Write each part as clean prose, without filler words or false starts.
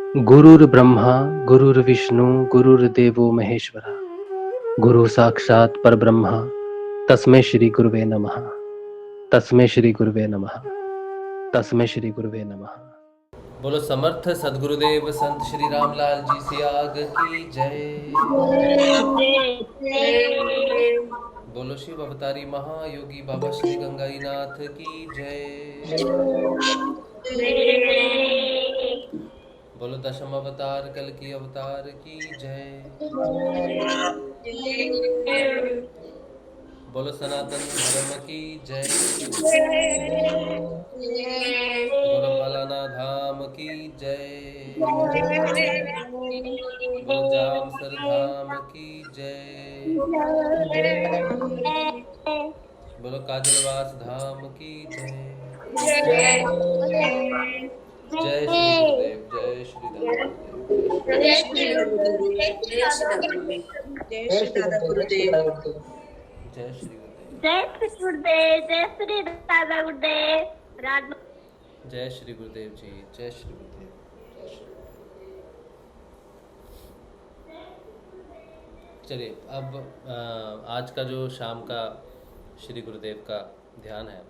गुरुर्ब्रह्मा गुरुर्विष्णु गुरुर्देवो महेश्वरा गुरु साक्षात् परब्रह्म तस्मै श्री गुरुवे नमः। तस्मै श्री गुरुवे नमः। तस्मै श्री गुरुवे नमः। बोलो समर्थ सदगुरुदेव संत श्री रामलाल जी सियाग की जय। बोलो शिव अवतारी महायोगी बाबा श्री गंगाईनाथ की जय। बोलो दशम अवतार कल की अवतार की जय। बोलो सनातन धर्म की जय। बोलो बालाना धाम की जय। बोलो जाम सर धाम की जय। बोलो काजलवास धाम की जय। जय श्री गुरुदेव, जय श्री दादा गुरुदेव, जय श्री जय गुरुदेव। श्री गुरुदेव, जय श्री दादा गुरुदेव, जय श्री दादा गुरुदेव, जय श्री गुरुदेव, जय श्री गुरुदेव, जय श्री दादा गुरुदेव। राज जय श्री गुरुदेव जी, जय श्री गुरुदेव। चलिए अब आज का जो शाम का श्री गुरुदेव का ध्यान है,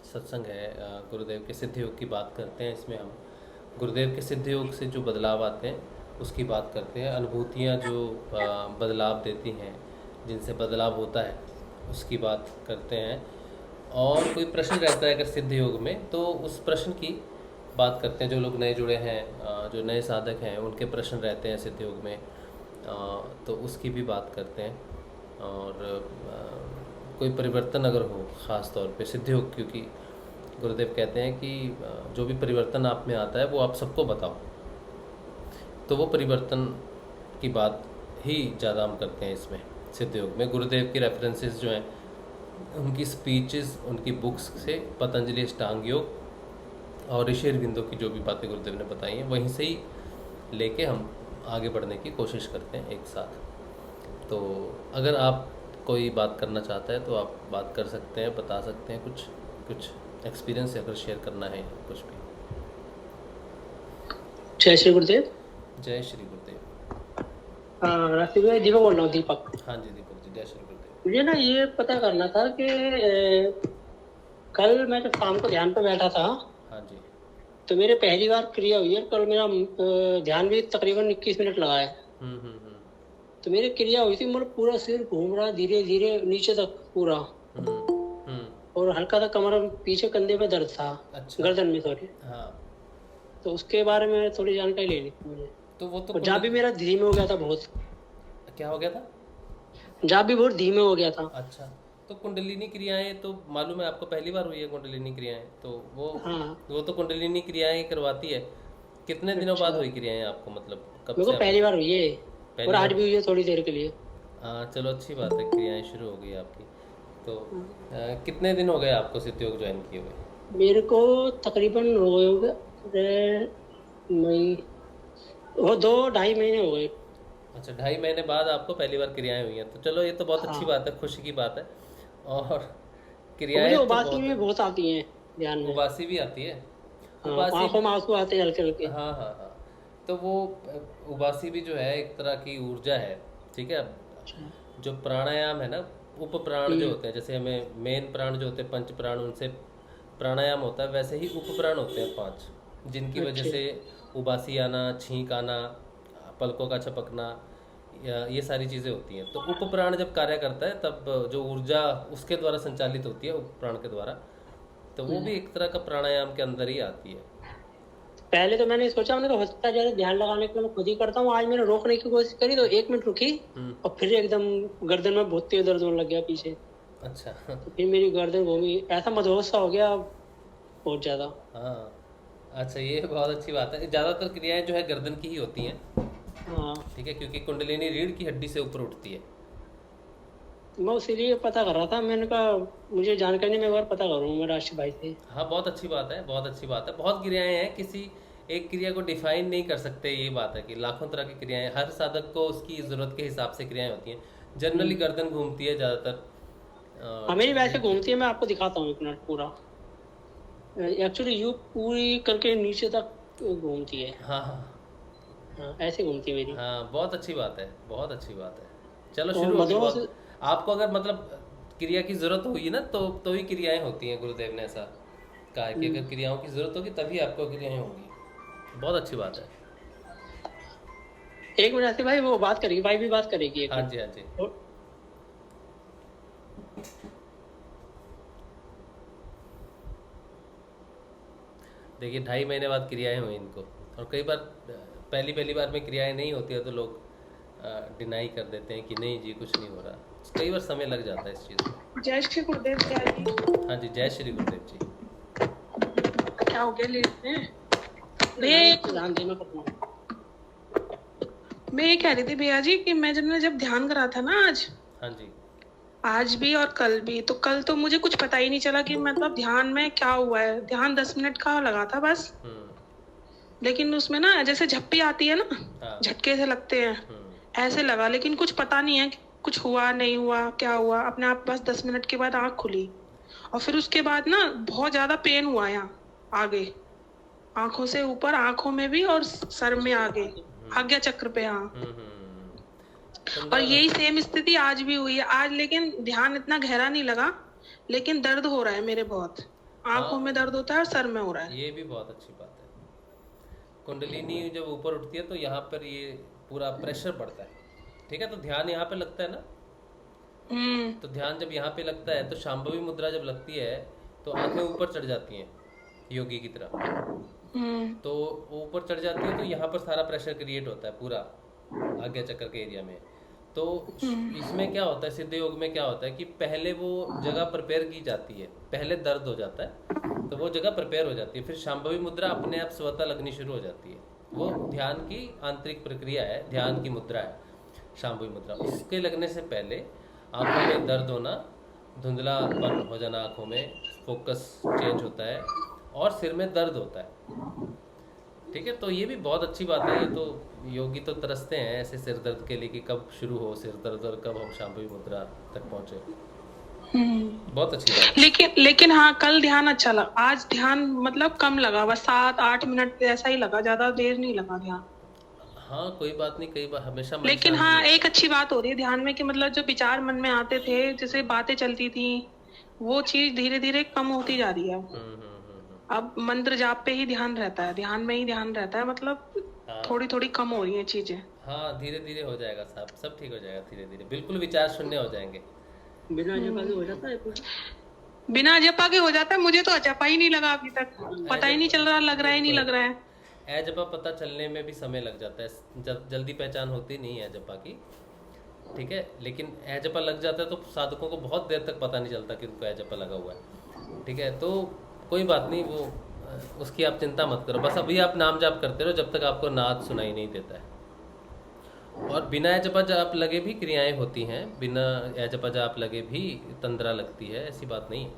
सत्संग है, गुरुदेव के सिद्ध योग की बात करते हैं। इसमें हम गुरुदेव के सिद्ध योग से जो बदलाव आते हैं उसकी बात करते हैं। अनुभूतियाँ जो बदलाव देती हैं, जिनसे बदलाव होता है, उसकी बात करते हैं। और कोई प्रश्न रहता है अगर सिद्ध योग में, तो उस प्रश्न की बात करते हैं। जो लोग नए जुड़े हैं, जो नए साधक हैं, उनके प्रश्न रहते हैं सिद्ध योग में, तो उसकी भी बात करते हैं। और कोई परिवर्तन अगर हो, ख़ास तौर पे सिद्ध योग, क्योंकि गुरुदेव कहते हैं कि जो भी परिवर्तन आप में आता है वो आप सबको बताओ, तो वो परिवर्तन की बात ही ज़्यादा हम करते हैं इसमें सिद्ध योग में। गुरुदेव की रेफरेंसेस जो हैं, उनकी स्पीचेस, उनकी बुक्स से, पतंजलि अष्टांग योग और ऋषि अरविंदो की जो भी बातें गुरुदेव ने बताई हैं, वहीं से ही लेके हम आगे बढ़ने की कोशिश करते हैं एक साथ। तो अगर आप कोई बात करना चाहता है तो आप बात कर सकते हैं, बता सकते हैं कुछ एक्सपीरियंस अगर शेयर करना है कुछ भी। जय श्री गुरुदेव। जय श्री गुरुदेव। रास्ते में दीपक बोल रहा हूँ, दीपक। हाँ जी दीपक जी, जय श्री गुरुदेव। मुझे ना ये पता करना था कि कल मैं जब शाम को ध्यान पे बैठा था, हाँ जी, तो मेरे पहली बार क्रिया हुई है। कल मेरा ध्यान भी तकरीबन 21 मिनट लगा है। तो मेरी क्रिया हुई थी, मतलब पूरा सिर घूम रहा धीरे धीरे नीचे तक पूरा, और हल्का सा कमर पीछे कंधे पे दर्द था। अच्छा। गर्दन में सॉरी। हाँ, तो उसके बारे में थोड़ी जानकारी लेनी थी मुझे। तो वो तो और जाप भी मेरा धीमे हो गया था बहुत। क्या हो गया था? जाप भी बहुत धीमे हो गया था। अच्छा, तो कुंडलिनी क्रियाएं तो मालूम है आपको, पहली बार हुई है कुंडलिनी क्रियाएं, तो वो तो कुंडलिनी क्रियाएं करवाती है। कितने दिनों बाद हुई क्रियाएं आपको, मतलब कब मेरे से को पहली बार हुई है, पहली और आज बार? भी हुई है थोड़ी देर के लिए। हाँ चलो, अच्छी बात है, क्रियाएं शुरू हो गई आपकी। तो कितने दिन हो गए आपको सिद्ध योग ज्वाइन किए हुए? मेरे को तकरीबन हो गए होंगे मई, वो 2-2.5 महीने हो गए। अच्छा, 2.5 महीने बाद आपको पहली बार क्रियाएं हुई हैं, तो चलो ये तो बहुत अच्छी बात है, खुशी की बात है। और क्रियाएं तो उबासी में बहुत आती हैं ध्यान में। उबासी भी आती है। आंखों में आंसू आते हैं हल्के हल्के। हाँ हाँ हाँ, तो वो उबासी भी जो है एक तरह की ऊर्जा है, ठीक है। जो प्राणायाम है ना, उप प्राण जो होते हैं, जैसे हमें मेन प्राण जो होते हैं, पंच प्राण, उनसे प्राणायाम होता है, वैसे ही उप प्राण होते हैं 5, जिनकी वजह से उबासी आना, छींक आना, पलकों का छपकना, ये सारी चीज़ें होती हैं। तो उप प्राण जब कार्य करता है, तब जो ऊर्जा उसके द्वारा संचालित होती है, उप प्राण के द्वारा, तो वो भी एक तरह का प्राणायाम के अंदर ही आती है। पहले तो मैंने सोचा, मैंने कहा होता है ध्यान लगाने के लिए मैं खुद ही करता हूँ। आज मैंने रोकने की कोशिश करी तो 1 मिनट रुकी, और फिर एकदम गर्दन में बहुत तेज दर्द होने लग गया पीछे। अच्छा। तो फिर मेरी गर्दन घूमी, ऐसा मदहोश सा हो गया बहुत ज्यादा। हाँ, अच्छा, ये बहुत अच्छी बात है। ज़्यादातर क्रियाएं जो है गर्दन की ही होती हैं, ठीक है, क्योंकि कुंडलिनी रीढ़ की हड्डी से ऊपर उठती है। मैं इसीलिए पता कर रहा था, मैंने कहा मुझे जानकारी नहीं, मैं एक बार पता करूँ मैं राशि भाई से। हाँ, बहुत अच्छी बात है, बहुत अच्छी बात है। बहुत क्रियाएं हैं, किसी एक क्रिया को डिफाइन नहीं कर सकते। ये बात है कि लाखों तरह की क्रियाएं, हर साधक को उसकी ज़रूरत के हिसाब से क्रियाएं होती हैं। जनरली गर्दन घूमती है ज़्यादातर। मेरी वैसे घूमती है, मैं आपको दिखाता हूँ 1 मिनट पूरा। एक्चुअली यू पूरी करके नीचे तक घूमती है। हाँ हाँ, हाँ, ऐसे घूमती मेरी। हाँ, बहुत अच्छी बात है, बहुत अच्छी बात है। चलो और शुरू होगी मधुआ से बहुत। आपको अगर मतलब क्रिया की जरूरत होगी ना तो ही क्रियाएं होती हैं। गुरुदेव ने ऐसा कहा है कि अगर क्रियाओं की जरूरत होगी तभी आपको क्रियाएं होंगी। बहुत अच्छी बात है। एक मिनट से भाई, वो बात करेगी, भाई भी बात करेगी एक हाँ मिनट। जी, हाँ जी। देखिए 2.5 महीने बाद क्रियाएं हुई इनको, और कई बार पहली पहली बार में क्रियाएं नहीं होती है तो लोग डिनाई कर देते हैं कि नहीं जी कुछ नहीं हो रहा। कई बार समय लग जाता है इस चीज़ में। जय श्री गुरुदेव जी। हाँ जी, जय श्री गुरुदेव जी। क्या हो गया लेट में? ध्यान देना पड़ता है। मैं ये कह रही थी भैया जी कि मैं जब ध्यान करा था ना हाँ जी। आज भी और कल भी, तो कल तो मुझे कुछ पता ही नहीं चला कि मतलब ध्यान में क्या हुआ है। ध्यान 10 मिनट का लगा था बस, लेकिन उसमें ना जैसे झप्पी आती है ना, हाँ। झटके से लगते हैं, ऐसे लगा। लेकिन कुछ पता नहीं है कि कुछ हुआ नहीं हुआ, क्या हुआ। अपने आप बस 10 मिनट के बाद आँख खुली, और फिर उसके बाद ना बहुत ज्यादा पेन हुआ यहाँ आगे, आंखों से ऊपर, आंखों में भी और सर में आगे, आज्ञा चक्र पे। हाँ, और यही सेम स्थिति आज भी हुई है। आज लेकिन ध्यान इतना गहरा नहीं लगा, लेकिन दर्द हो रहा है मेरे बहुत। आंखों में दर्द होता है और सर में हो रहा है। ये भी बहुत अच्छी बात है। कुंडलिनी जब ऊपर उठती है तो यहाँ पर ये पूरा प्रेशर बढ़ता है। ठीक है, तो ध्यान यहाँ पे लगता है ना, तो ध्यान जब यहाँ पे लगता है तो शांभवी मुद्रा जब लगती है तो आंखें ऊपर चढ़ जाती हैं योगी की तरह। तो ऊपर चढ़ जाती है तो यहाँ पर सारा प्रेशर क्रिएट होता है पूरा आज्ञा चक्र के एरिया में। तो इसमें क्या होता है, सिद्ध योग में क्या होता है कि पहले वो जगह प्रिपेयर की जाती है, पहले दर्द हो जाता है तो वो जगह प्रिपेयर हो जाती है, फिर शांभवी मुद्रा अपने आप स्वतः लगनी शुरू हो जाती है। वो ध्यान की आंतरिक प्रक्रिया है, ध्यान की मुद्रा है शांभवी मुद्रा। उसके लगने से पहले आंखों में दर्द होना, धुंधलापन हो जाना आंखों में, फोकस चेंज होता है और सिर में दर्द होता है। ठीक है, तो ये भी बहुत अच्छी बात है। ये तो योगी तो तरसते हैं ऐसे सिर दर्द के लिए कि कब शुरू हो सिर दर्द और कब हम शांभवी मुद्रा तक पहुंचे। बहुत अच्छी बात। लेकिन हाँ, कल ध्यान अच्छा लगा। आज ध्यान मतलब कम लगा, बस 7-8 मिनट ऐसा ही लगा, ज्यादा देर नहीं लगा ध्यान। हाँ कोई बात नहीं, कई बार हमेशा मन लेकिन शांत हाँ, नहीं। एक अच्छी बात हो रही है ध्यान में कि मतलब जो विचार मन में आते थे, जैसे बातें चलती थी, वो चीज धीरे धीरे कम होती जा रही है। अब मंत्र जाप पे ही ध्यान रहता है, ध्यान में ही ध्यान रहता है, मतलब थोड़ी थोड़ी कम हो रही है चीजें। हाँ धीरे धीरे हो जाएगा साहब, सब ठीक हो जाएगा धीरे धीरे, बिल्कुल विचार शून्य हो जाएंगे। बिना जपा के हो जाता है कुछ? बिना जपा के हो जाता है। मुझे तो अजपा ही नहीं लगा अभी तक, पता ही नहीं चल रहा, लग रहा ही नहीं लग रहा है। अजपा पता चलने में भी समय लग जाता है, जल्दी पहचान होती नहीं है अजपा की। ठीक है, लेकिन अजपा लग जाता है तो साधकों को बहुत देर तक पता नहीं चलता कि उनको अजपा लगा हुआ है। ठीक है, तो कोई बात नहीं, वो उसकी आप चिंता मत करो। बस अभी आप नाम जाप करते रहो जब तक आपको नाद सुनाई नहीं देता है। और बिना जपा जाप लगे भी क्रियाएं होती हैं, बिना जपा जाप लगे भी तंद्रा लगती है, ऐसी बात नहीं है।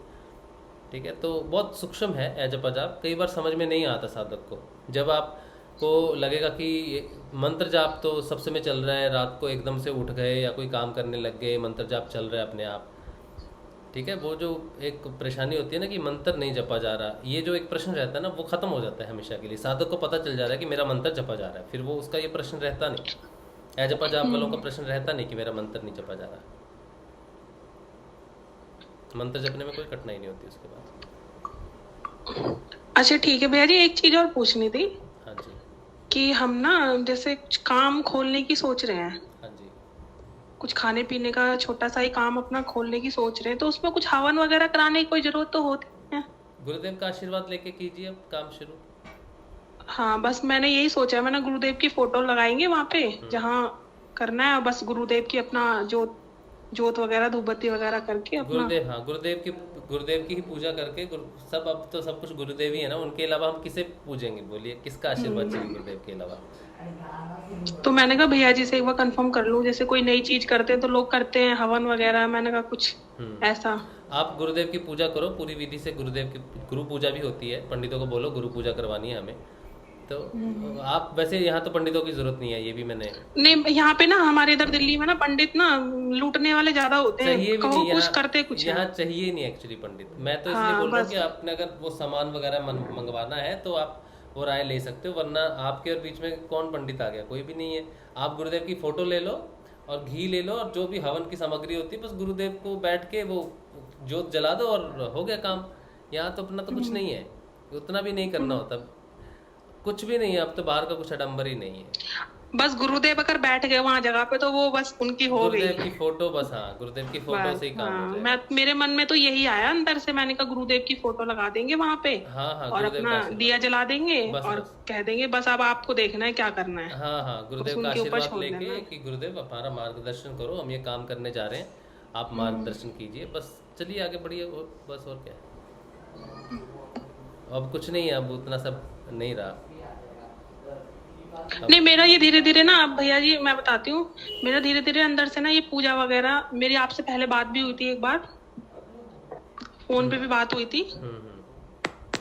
ठीक है, तो बहुत सूक्ष्म है जपा जाप, कई बार समझ में नहीं आता साधक को। जब आपको लगेगा कि मंत्र जाप तो सब समय चल रहा है, रात को एकदम से उठ गए या कोई काम करने लग गए, मंत्र जाप चल रहा है अपने आप। ठीक है, वो जो एक परेशानी होती है ना कि मंत्र नहीं जपा जा रहा, ये जो एक प्रश्न रहता है ना, वो खत्म हो जाता है हमेशा के लिए। साधक को पता चल जा रहा है कि मेरा मंत्र जपा जा रहा है, फिर वो उसका ये प्रश्न रहता नहीं। अजपा जाप वालों का प्रश्न रहता नहीं कि मेरा मंत्र नहीं जपा जा रहा। मंत्र जपने में कोई कठिनाई नहीं होती उसके बाद। अच्छा ठीक है भैया जी, एक चीज और पूछनी थी। हाँ जी। कि हम ना जैसे कुछ काम खोलने की सोच रहे हैं, हाँ जी। कुछ खाने पीने का छोटा सा ही काम अपना खोलने की सोच रहे हैं, तो उसमें कुछ हवन वगैरह कराने की कोई जरूरत तो होती है? गुरुदेव का आशीर्वाद लेके कीजिए अब काम शुरू। हाँ, बस मैंने यही सोचा है। मैंने गुरुदेव की फोटो लगाएंगे वहाँ पे जहाँ करना है, बस गुरुदेव की अपना जोत वगैरह धूपबत्ती वगैरह करके अपना। गुरुदेव, हाँ गुरुदेव की ही पूजा करके सब, अब तो सब कुछ गुरुदेव ही है ना, उनके अलावा हम किसे पूजेंगे? बोलिए, किसका आशीर्वाद चाहिए गुरुदेव के अलावा? तो मैंने कहा भैया जी से एक बार कंफर्म कर लूं, जैसे कोई नई चीज करते हैं तो लोग करते हैं हवन वगैरह, मैंने कहा कुछ ऐसा। आप गुरुदेव की पूजा करो पूरी विधि से। गुरुदेव की गुरु पूजा भी होती है, पंडितों को बोलो गुरु पूजा करवानी है हमें। तो आप वैसे यहाँ तो पंडितों की जरूरत नहीं है, ये भी मैंने नहीं, यहाँ पे ना हमारे इधर दिल्ली में ना पंडित ना लूटने वाले ज्यादा होते हैं, चाहिए भी कहो नहीं, कुछ करते कुछ यहाँ चाहिए नहीं एक्चुअली पंडित। मैं तो इसलिए बोल रहा हूँ कि आपने अगर वो सामान वगैरह मंगवाना है तो आप वो राय ले सकते हो, वरना आपके और बीच में कौन पंडित आ गया, कोई भी नहीं है। आप गुरुदेव की फोटो ले लो और घी ले लो और जो भी हवन की सामग्री होती है, बस गुरुदेव को बैठ के वो जोत जला दो और हो गया काम। यहाँ तो अपना तो कुछ नहीं है, उतना भी नहीं करना होता, कुछ भी नहीं है। अब तो बाहर का कुछ आडम्बर ही नहीं है। बस गुरुदेव अगर बैठ गए वहां जगह पे तो वो बस उनकी हो गई। गुरुदेव की फोटो बस, हाँ गुरुदेव की फोटो से ही काम हो जाएगा। मेरे मन में तो यही आया अंदर से, मैंने कहा गुरुदेव की फोटो लगा देंगे वहां पे। हाँ हाँ, और अपना दिया जला देंगे और कह देंगे बस अब आपको देखना है क्या करना है। हाँ हाँ, गुरुदेव का आशीर्वाद लेके कि गुरुदेव हमारा मार्गदर्शन करो, हम ये काम करने जा रहे हैं, आप मार्गदर्शन कीजिए, बस चलिए आगे बढ़िए, बस और क्या है। अब कुछ नहीं है, अब उतना सब नहीं रहा। नहीं, मेरा ये धीरे धीरे ना, अब भैया जी मैं बताती हूँ, मेरा धीरे धीरे अंदर से ना ये पूजा वगैरह, मेरी आपसे पहले बात भी हुई थी एक बार, फोन पे भी बात हुई थी।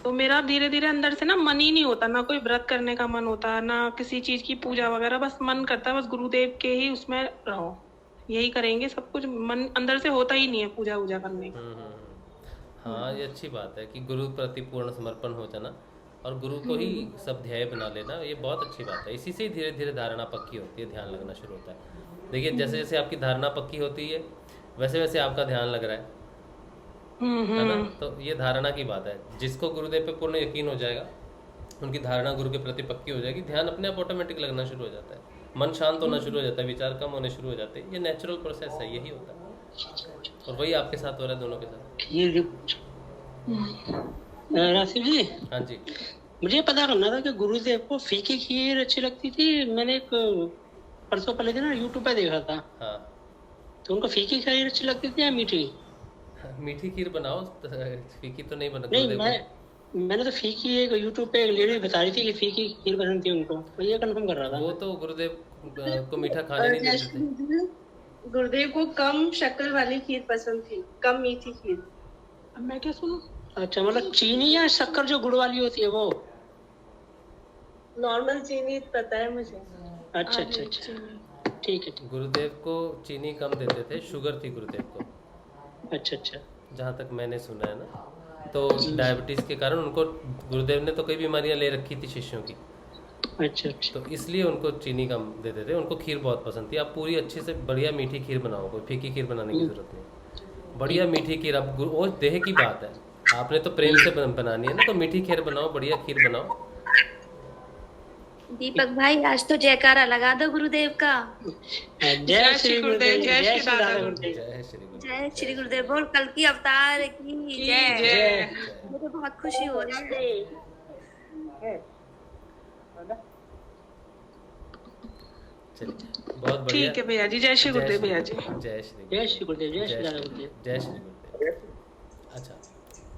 तो मेरा धीरे धीरे अंदर से ना मन ही नहीं होता, ना कोई व्रत करने का मन होता, ना किसी चीज की पूजा वगैरह, बस मन करता है बस गुरुदेव के ही उसमें रहो, यही करेंगे सब कुछ, मन अंदर से होता ही नहीं है पूजा वूजा करने का। हाँ, ये अच्छी बात है कि गुरु प्रति पूर्ण समर्पण हो जाना और गुरु को ही सब ध्येय बना लेना, ये बहुत अच्छी बात है। इसी से ही धीरे धीरे धारणा पक्की होती है, ध्यान लगना शुरू होता है। देखिए जैसे जैसे आपकी धारणा पक्की होती है वैसे वैसे आपका ध्यान लग रहा है ना। तो ये धारणा की बात है, जिसको गुरुदेव पे पूर्ण यकीन हो जाएगा, उनकी धारणा गुरु के प्रति पक्की हो जाएगी, ध्यान अपने आप ऑटोमेटिक लगना शुरू हो जाता है, मन शांत होना शुरू हो जाता है, विचार कम होने शुरू हो जाते हैं। ये नेचुरल प्रोसेस है, यही होता है और वही आपके साथ हो रहा है, दोनों के साथ। राशिद जी, हाँ जी, मुझे पता करना था कि गुरुदेव को फीकी खीर अच्छी लगती थी। मैंने एक परसों पहले दिन ना यूट्यूब पे देखा था। हाँ, तो उनको फीकी खीर अच्छी लगती थी या मीठी? मीठी खीर बनाओ, फीकी तो नहीं बना। नहीं, मैंने तो फीकी, एक यूट्यूब पे एक लेडी बता रही थी कि फीकी खीर पसंद थी उनको, तो ये कंफर्म कर रहा था। वो तो गुरुदेव को मीठा खाने नहीं देते थे। गुरुदेव को कम शक्कर वाली खीर पसंद थी, कम मीठी खीर। अब मैं क्या सुनूं? अच्छा, मतलब चीनी या शक्कर जो गुड़ वाली होती है वो? नॉर्मल चीनी पता है मुझे। अच्छा अच्छा अच्छा, ठीक है। गुरुदेव को चीनी कम देते थे, शुगर थी गुरुदेव को। अच्छा अच्छा, जहाँ तक मैंने सुना है ना, तो डायबिटीज के कारण उनको, गुरुदेव ने तो कई बीमारियां ले रखी थी शिष्यों की, अच्छा अच्छा, तो इसलिए उनको चीनी कम देते थे। उनको खीर बहुत पसंद थी। आप पूरी अच्छे से बढ़िया मीठी खीर बनाओ, कोई फीकी खीर बनाने की जरूरत नहीं, बढ़िया मीठी खीर। अब वो देह की बात है, आपने तो प्रेम से बनानी है ना, तो मीठी खीर बनाओ, बढ़िया खीर बनाओ। दीपक भाई आज तो जयकारा लगा दो गुरुदेव का। जय श्री गुरुदेव, जय श्री दादा गुरुदेव, जय श्री गुरुदेव, जय श्री गुरुदेव बोल, कल की अवतार की जय। मुझे बहुत खुशी हो रही है। चलिए बहुत बढ़िया, ठीक है भैया जी, जय श्री गुरुदेव भैया जी। जय श्री जय श्री गुरुदेव, जय श्री दादा गुरुदेव, जय श्री गुरुदेव। अच्छा,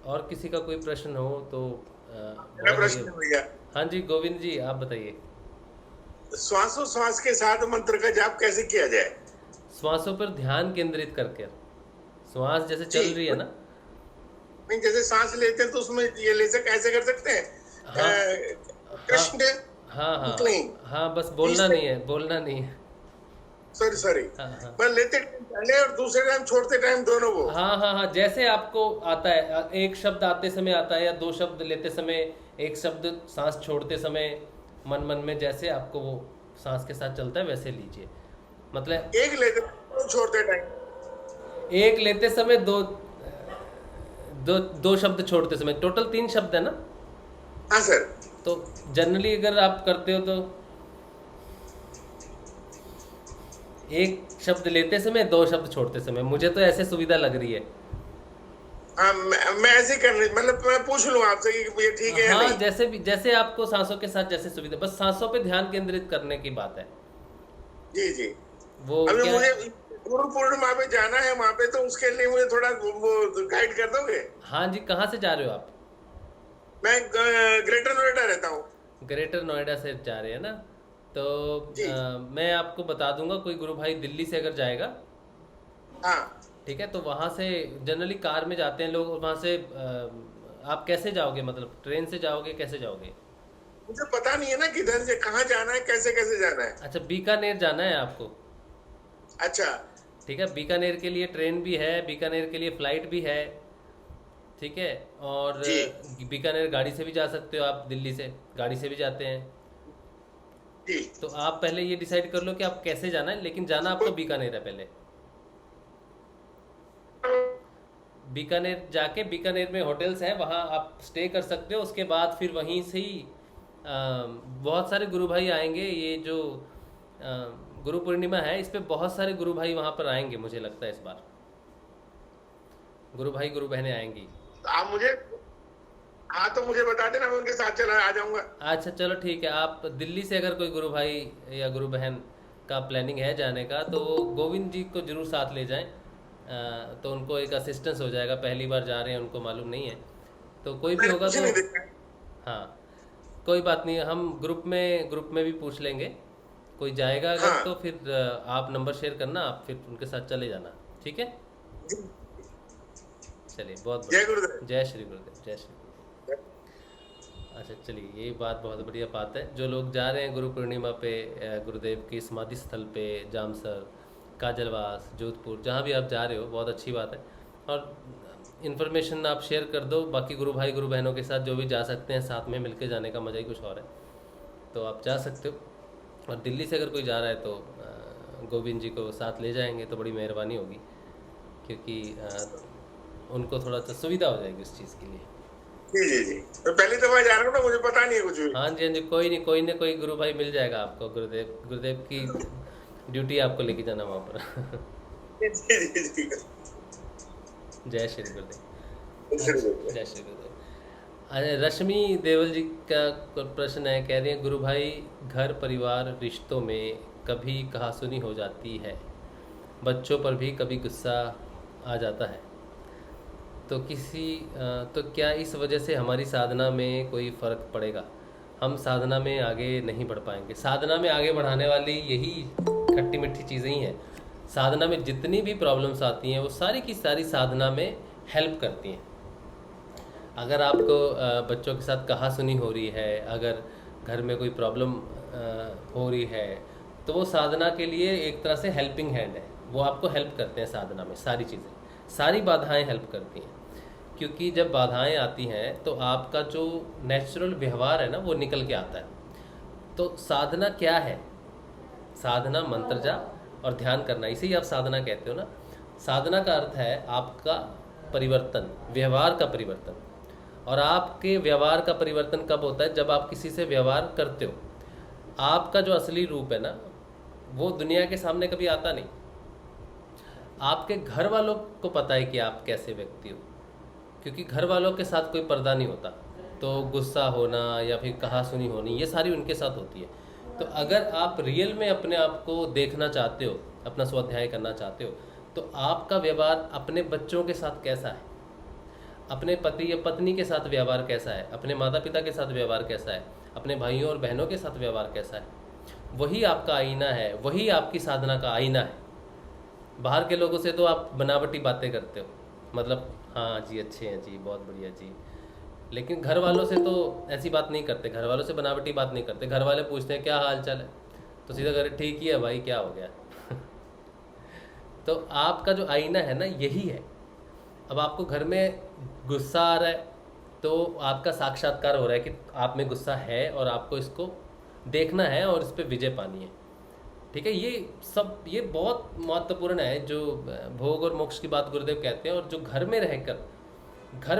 और किसी का कोई प्रश्न हो तो प्रश्न भैया। हाँ जी, गोविंद जी आप बताइए। श्वासोश्वास के साथ मंत्र का जाप कैसे किया जाए? श्वासों पर ध्यान केंद्रित करके, श्वास जैसे चल रही है ना, नहीं जैसे सांस लेते हैं तो उसमें ये लेजर ऐसे कर सकते हैं। कृष्ण, हाँ हाँ हाँ, बस बोलना नहीं है, बोलना नहीं है। सॉरी, पर लेते पहले और दूसरे टाइम छोड़ते टाइम दोनों वो। हाँ हाँ हाँ, जैसे आपको आता है, एक शब्द आते समय आता है या दो शब्द लेते समय, एक शब्द सांस छोड़ते समय, मन मन में जैसे आपको वो सांस के साथ चलता है वैसे लीजिए। मतलब एक लेते छोड़ते टाइम, एक लेते समय दो शब्द छोड़ते समय, टोटल 3 शब्द है ना? हाँ सर। तो जनरली अगर आप करते हो तो एक शब्द लेते समय 2 शब्द छोड़ते समय, मुझे तो ऐसे सुविधा लग रही है। हाँ, मैं ऐसे करने, मतलब मैं पूछ लूँ आपसे कि ये ठीक है? हाँ, जैसे भी, जैसे आपको सांसों के साथ जैसे सुविधा, बस सांसों पे ध्यान केंद्रित करने की बात है। जी जी। वो अभी क्या, मुझे गुरु पूर्णिमा पे जाना है वहाँ पे, तो उसके लिए मुझे थोड़ा वो गाइड कर दोगे? हाँ जी, कहाँ से जा रहे हो आप? मैं ग्रेटर नोएडा रहता हूँ। ग्रेटर नोएडा से जा रहे हैं ना, तो मैं आपको बता दूंगा, कोई गुरु भाई दिल्ली से अगर जाएगा, हाँ ठीक है, तो वहाँ से जनरली कार में जाते हैं लोग, वहाँ से आप कैसे जाओगे, मतलब ट्रेन से जाओगे, कैसे जाओगे? मुझे पता नहीं है ना किधर से कहाँ जाना है, कैसे कैसे जाना है। अच्छा, बीकानेर जाना है आपको? अच्छा ठीक है, बीकानेर के लिए ट्रेन भी है, बीकानेर के लिए फ्लाइट भी है, ठीक है। और बीकानेर गाड़ी से भी जा सकते हो आप, दिल्ली से गाड़ी से भी जाते हैं। जी। तो आप पहले ये डिसाइड कर लो कि आप कैसे जाना है, लेकिन जाना आपको बीकानेर है पहले। बीकानेर जाके बीकानेर में होटल्स हैं, वहाँ आप स्टे कर सकते हो। उसके बाद फिर वहीं से ही बहुत सारे गुरु भाई आएंगे। ये जो गुरु पूर्णिमा है, इस पे बहुत सारे गुरु भाई वहाँ पर आएंगे, मुझे लगता है इस बार गुरु भाई गुरु बहनें आएंगी। आप मुझे, हाँ तो मुझे बता देना, मैं उनके साथ चला आ जाऊंगा। अच्छा चलो ठीक है। आप दिल्ली से अगर कोई गुरु भाई या गुरु बहन का प्लानिंग है जाने का, तो गोविंद जी को जरूर साथ ले जाएं। तो उनको एक असिस्टेंस हो जाएगा, पहली बार जा रहे हैं, उनको मालूम नहीं है। तो कोई भी होगा तो हाँ कोई बात नहीं, हम ग्रुप में भी पूछ लेंगे। कोई जाएगा अगर हाँ। तो फिर आप नंबर शेयर करना, आप फिर उनके साथ चले जाना, ठीक है। चलिए बहुत जय गुरुदेव। जय श्री गुरुदेव, जय श्री गुरुदेव। अच्छा चलिए, ये बात बहुत बढ़िया बात है। जो लोग जा रहे हैं गुरु पूर्णिमा पे गुरुदेव की समाधि स्थल पे, जामसर, काजलवास, जोधपुर, जहाँ भी आप जा रहे हो, बहुत अच्छी बात है। और इन्फॉर्मेशन आप शेयर कर दो बाकी गुरु भाई गुरु बहनों के साथ, जो भी जा सकते हैं। साथ में मिलके जाने का मज़ा ही कुछ और है, तो आप जा सकते हो। और दिल्ली से अगर कोई जा रहा है तो गोविंद जी को साथ ले जाएंगे तो बड़ी मेहरबानी होगी, क्योंकि उनको थोड़ा सा सुविधा हो जाएगी उस चीज़ के लिए। जी जी जी, मैं पहली दफा जा रहा हूँ ना, मुझे पता नहीं है कुछ भी। हाँ जी हाँ जी, कोई नहीं, कोई ना कोई गुरु भाई मिल जाएगा आपको। गुरुदेव की ड्यूटी आपको लेके जाना वहाँ पर। जी जी जी। जय श्री गुरुदेव, जय श्री गुरुदेव। अरे रश्मि देवल जी का प्रश्न है, कह रहे हैं गुरु भाई, घर परिवार रिश्तों में कभी कहासुनी हो जाती है, बच्चों पर भी कभी गुस्सा आ जाता है, तो क्या इस वजह से हमारी साधना में कोई फ़र्क पड़ेगा? हम साधना में आगे नहीं बढ़ पाएंगे। साधना में आगे बढ़ाने वाली यही खट्टी मीठी चीज़ें ही हैं। साधना में जितनी भी प्रॉब्लम्स आती हैं, वो सारी की सारी साधना में हेल्प करती हैं। अगर आपको बच्चों के साथ कहासुनी हो रही है, अगर घर में कोई प्रॉब्लम हो रही है, तो वो साधना के लिए एक तरह से हेल्पिंग हैंड है। वो आपको हेल्प करते हैं साधना में। सारी चीज़ें, सारी बाधाएं हेल्प करती हैं, क्योंकि जब बाधाएं आती हैं तो आपका जो नेचुरल व्यवहार है ना, वो निकल के आता है। तो साधना क्या है? साधना मंत्र जाप और ध्यान करना, इसे ही आप साधना कहते हो ना। साधना का अर्थ है आपका परिवर्तन, व्यवहार का परिवर्तन। और आपके व्यवहार का परिवर्तन कब होता है? जब आप किसी से व्यवहार करते हो। आपका जो असली रूप है ना, वो दुनिया के सामने कभी आता नहीं। आपके घर वालों को पता है कि आप कैसे व्यक्ति हो, क्योंकि घर वालों के साथ कोई पर्दा नहीं होता। तो गुस्सा होना या फिर कहासुनी होनी, ये सारी उनके साथ होती है। तो अगर आप रियल में अपने आप को देखना चाहते हो, अपना स्वाध्याय करना चाहते हो, तो आपका व्यवहार अपने बच्चों के साथ कैसा है, अपने पति या पत्नी के साथ व्यवहार कैसा है, अपने माता पिता के साथ व्यवहार कैसा है, अपने भाइयों और बहनों के साथ व्यवहार कैसा है, वही आपका आईना है, वही आपकी साधना का आईना है। बाहर के लोगों से तो आप बनावटी बातें करते हो, मतलब हाँ जी अच्छे हैं जी, बहुत बढ़िया जी, लेकिन घर वालों से तो ऐसी बात नहीं करते। घर वालों से बनावटी बात नहीं करते। घर वाले पूछते हैं क्या हाल चाल है, तो सीधा करे ठीक ही है भाई, क्या हो गया। तो आपका जो आईना है ना, यही है। अब आपको घर में गुस्सा आ रहा है, तो आपका साक्षात्कार हो रहा है कि आप में गुस्सा है और आपको इसको देखना है और इस पर विजय पानी है। ठीक है, ये बहुत महत्वपूर्ण है। जो भोग और मोक्ष की बात गुरुदेव कहते हैं, और जो घर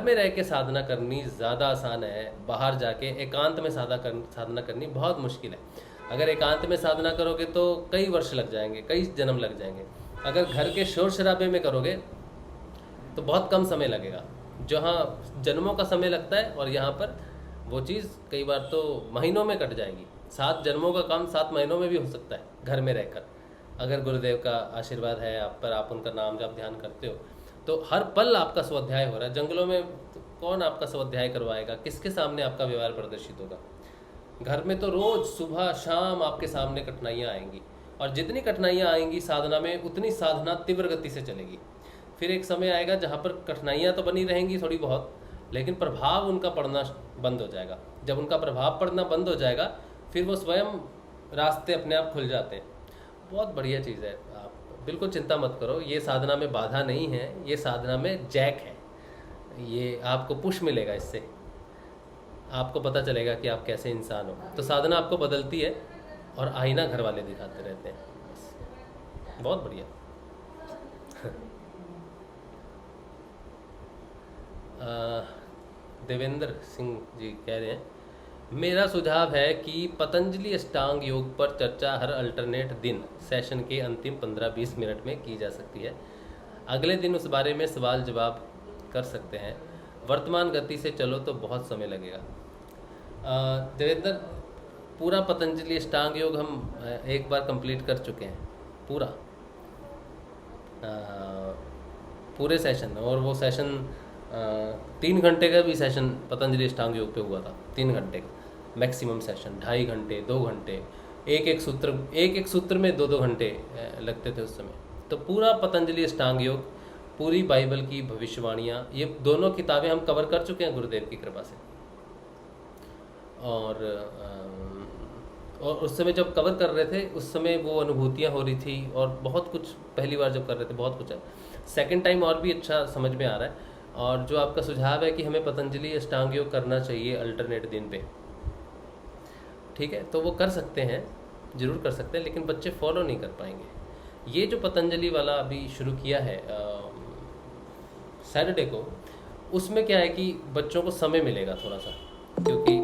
में रह के साधना करनी ज़्यादा आसान है। बाहर जाके एकांत में साधना करनी बहुत मुश्किल है। अगर एकांत में साधना करोगे तो कई वर्ष लग जाएंगे, कई जन्म लग जाएंगे। अगर घर के शोर शराबे में करोगे तो बहुत कम समय लगेगा। जहाँ जन्मों का समय लगता है, और यहाँ पर वो चीज़ कई बार तो महीनों में कट जाएगी। 7 जन्मों का काम 7 महीनों में भी हो सकता है, घर में रहकर। अगर गुरुदेव का आशीर्वाद है आप पर, आप उनका नाम जब ध्यान करते हो, तो हर पल आपका स्वाध्याय हो रहा है। जंगलों में तो कौन आपका स्वाध्याय करवाएगा? किसके सामने आपका व्यवहार प्रदर्शित होगा? घर में तो रोज़ सुबह शाम आपके सामने कठिनाइयाँ आएंगी, और जितनी कठिनाइयाँ आएंगी साधना में, उतनी साधना तीव्र गति से चलेगी। फिर एक समय आएगा जहाँ पर कठिनाइयाँ तो बनी रहेंगी थोड़ी बहुत, लेकिन प्रभाव उनका पड़ना बंद हो जाएगा। जब उनका प्रभाव पड़ना बंद हो जाएगा, फिर वो स्वयं रास्ते अपने आप खुल जाते हैं। बहुत बढ़िया चीज़ है, आप बिल्कुल चिंता मत करो। ये साधना में बाधा नहीं है, ये साधना में जैक है। ये आपको पुश मिलेगा, इससे आपको पता चलेगा कि आप कैसे इंसान हो। तो साधना आपको बदलती है और आईना घर वाले दिखाते रहते हैं। बहुत बढ़िया। देवेंद्र सिंह जी कह रहे हैं, मेरा सुझाव है कि पतंजलि अष्टांग योग पर चर्चा हर अल्टरनेट दिन सेशन के अंतिम 15-20 मिनट में की जा सकती है। अगले दिन उस बारे में सवाल जवाब कर सकते हैं। वर्तमान गति से चलो तो बहुत समय लगेगा। देवेंद्र, पूरा पतंजलि अष्टांग योग हम एक बार कंप्लीट कर चुके हैं, पूरे सेशन में। और वो सेशन 3 घंटे का भी सेशन पतंजलि अष्टांग योग पे हुआ था। 3 घंटे का मैक्सिमम सेशन, 2.5 घंटे, 2 घंटे, एक एक सूत्र में 2-2 घंटे लगते थे उस समय। तो पूरा पतंजलि अष्टांग योग, पूरी बाइबल की भविष्यवाणियाँ, ये दोनों किताबें हम कवर कर चुके हैं गुरुदेव की कृपा से। और उस समय जब कवर कर रहे थे, उस समय वो अनुभूतियाँ हो रही थी और बहुत कुछ, पहली बार जब कर रहे थे बहुत कुछ है। सेकंड टाइम और भी अच्छा समझ में आ रहा है। और जो आपका सुझाव है कि हमें पतंजलि अष्टांग योग करना चाहिए अल्टरनेट दिन पे, ठीक है, तो वो कर सकते हैं, ज़रूर कर सकते हैं, लेकिन बच्चे फॉलो नहीं कर पाएंगे। ये जो पतंजलि वाला अभी शुरू किया है सैटरडे को, उसमें क्या है कि बच्चों को समय मिलेगा थोड़ा सा, क्योंकि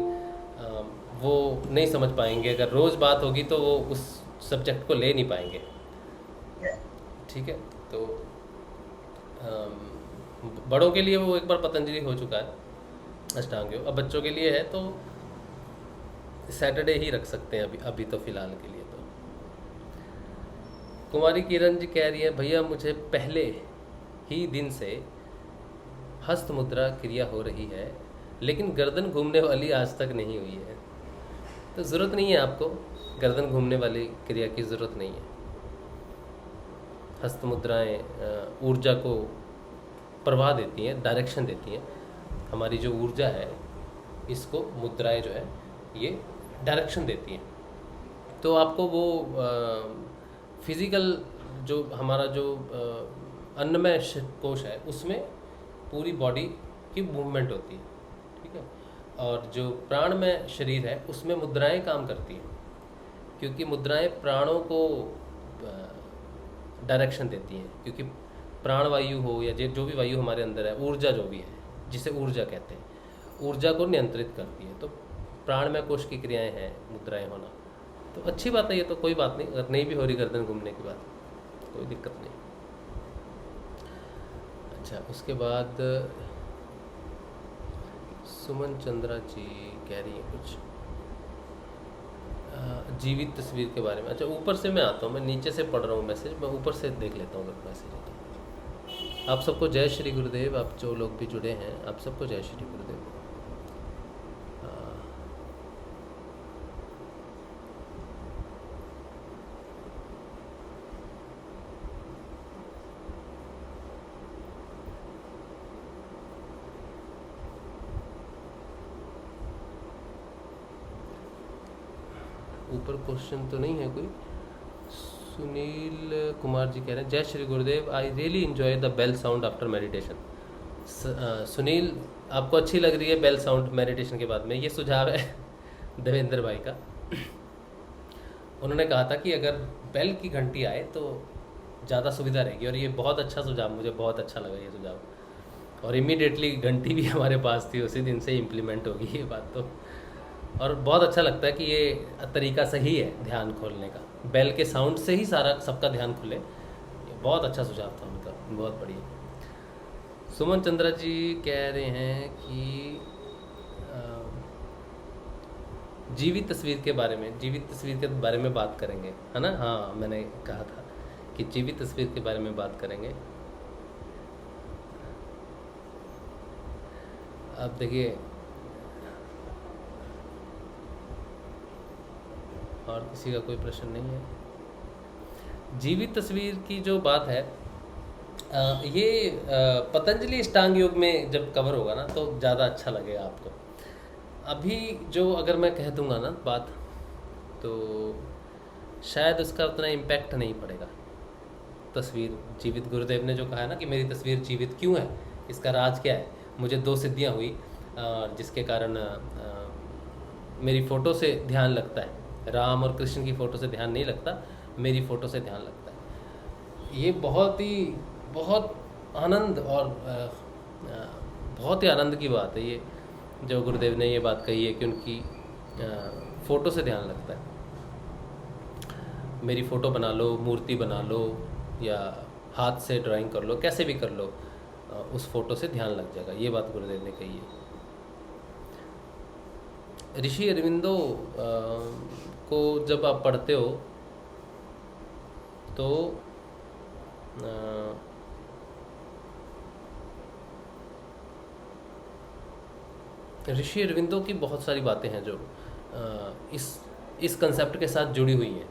वो नहीं समझ पाएंगे। अगर रोज़ बात होगी तो वो उस सब्जेक्ट को ले नहीं पाएंगे, ठीक है। तो बड़ों के लिए वो एक बार पतंजलि हो चुका है अष्टांग योग, अब बच्चों के लिए है तो सैटरडे ही रख सकते हैं अभी तो फ़िलहाल के लिए। तो कुमारी किरण जी कह रही है, भैया मुझे पहले ही दिन से हस्त मुद्रा क्रिया हो रही है, लेकिन गर्दन घूमने वाली आज तक नहीं हुई है। तो ज़रूरत नहीं है आपको गर्दन घूमने वाली क्रिया की, ज़रूरत नहीं है। हस्त मुद्राएँ ऊर्जा को प्रवाह देती हैं, डायरेक्शन देती हैं। हमारी जो ऊर्जा है, इसको मुद्राएं जो है ये डायरेक्शन देती हैं। तो आपको वो फिज़िकल जो हमारा जो अन्नमय कोश है, उसमें पूरी बॉडी की मूवमेंट होती है, ठीक है। और जो प्राणमय शरीर है, उसमें मुद्राएं काम करती हैं, क्योंकि मुद्राएं प्राणों को डायरेक्शन देती हैं। क्योंकि प्राणवायु हो या जो भी वायु हमारे अंदर है, ऊर्जा जो भी है, जिसे ऊर्जा कहते हैं, ऊर्जा को नियंत्रित करती है। तो प्राणमय कोश की क्रियाएं हैं मुद्राएं होना, तो अच्छी बात है। ये तो कोई बात नहीं, अगर नहीं भी हो रही गर्दन घूमने की बात, कोई दिक्कत नहीं। अच्छा, उसके बाद सुमन चंद्रा जी कह रही है कुछ जीवित तस्वीर के बारे में। अच्छा, ऊपर से मैं आता हूँ, मैं नीचे से पढ़ रहा हूँ मैसेज, मैं ऊपर से देख लेता हूँ अगर मैसेज है तो। आप सबको जय श्री गुरुदेव। आप जो लोग भी जुड़े हैं, आप सबको जय श्री गुरुदेव। ऊपर क्वेश्चन तो नहीं है कोई। सुनील कुमार जी कह रहे हैं, जय Shri Gurudev, I really enjoy the bell sound after meditation. Sunil, आपको अच्छी लग रही है बेल साउंड मेडिटेशन के बाद में? ये सुझाव है देवेंद्र भाई का। उन्होंने कहा था कि अगर बेल की घंटी आए तो ज़्यादा सुविधा रहेगी, और ये बहुत अच्छा सुझाव, मुझे बहुत अच्छा लगा ये सुझाव। और इमीडिएटली घंटी भी हमारे पास थी, उसी दिन से इम्प्लीमेंट होगी ये बात तो। और बहुत अच्छा लगता है कि ये तरीका सही है ध्यान खोलने का, बेल के साउंड से ही सारा सबका ध्यान खुले। ये बहुत अच्छा सुझाव था उनका, बहुत बढ़िया। सुमन चंद्रा जी कह रहे हैं कि जीवित तस्वीर के बारे में, जीवित तस्वीर के बारे में बात करेंगे, है ना? हाँ, मैंने कहा था कि जीवित तस्वीर के बारे में बात करेंगे। अब देखिए, और किसी का कोई प्रश्न नहीं है। जीवित तस्वीर की जो बात है, ये पतंजलि अष्टांग योग में जब कवर होगा ना, तो ज़्यादा अच्छा लगेगा आपको। अभी जो अगर मैं कह दूंगा ना बात, तो शायद उसका उतना इम्पैक्ट नहीं पड़ेगा। तस्वीर जीवित, गुरुदेव ने जो कहा है ना कि मेरी तस्वीर जीवित क्यों है, इसका राज क्या है, मुझे 2 सिद्धियाँ हुई जिसके कारण मेरी फ़ोटो से ध्यान लगता है। राम और कृष्ण की फ़ोटो से ध्यान नहीं लगता, मेरी फ़ोटो से ध्यान लगता है। ये बहुत आनंद और बहुत ही आनंद की बात है ये, जो गुरुदेव ने ये बात कही है कि उनकी फ़ोटो से ध्यान लगता है। मेरी फ़ोटो बना लो, मूर्ति बना लो या हाथ से ड्राइंग कर लो, कैसे भी कर लो, उस फ़ोटो से ध्यान लग जाएगा। ये बात गुरुदेव ने कही है। ऋषि अरविंदो को जब आप पढ़ते हो तो ऋषि अरविंदो की बहुत सारी बातें हैं जो इस कंसेप्ट के साथ जुड़ी हुई हैं।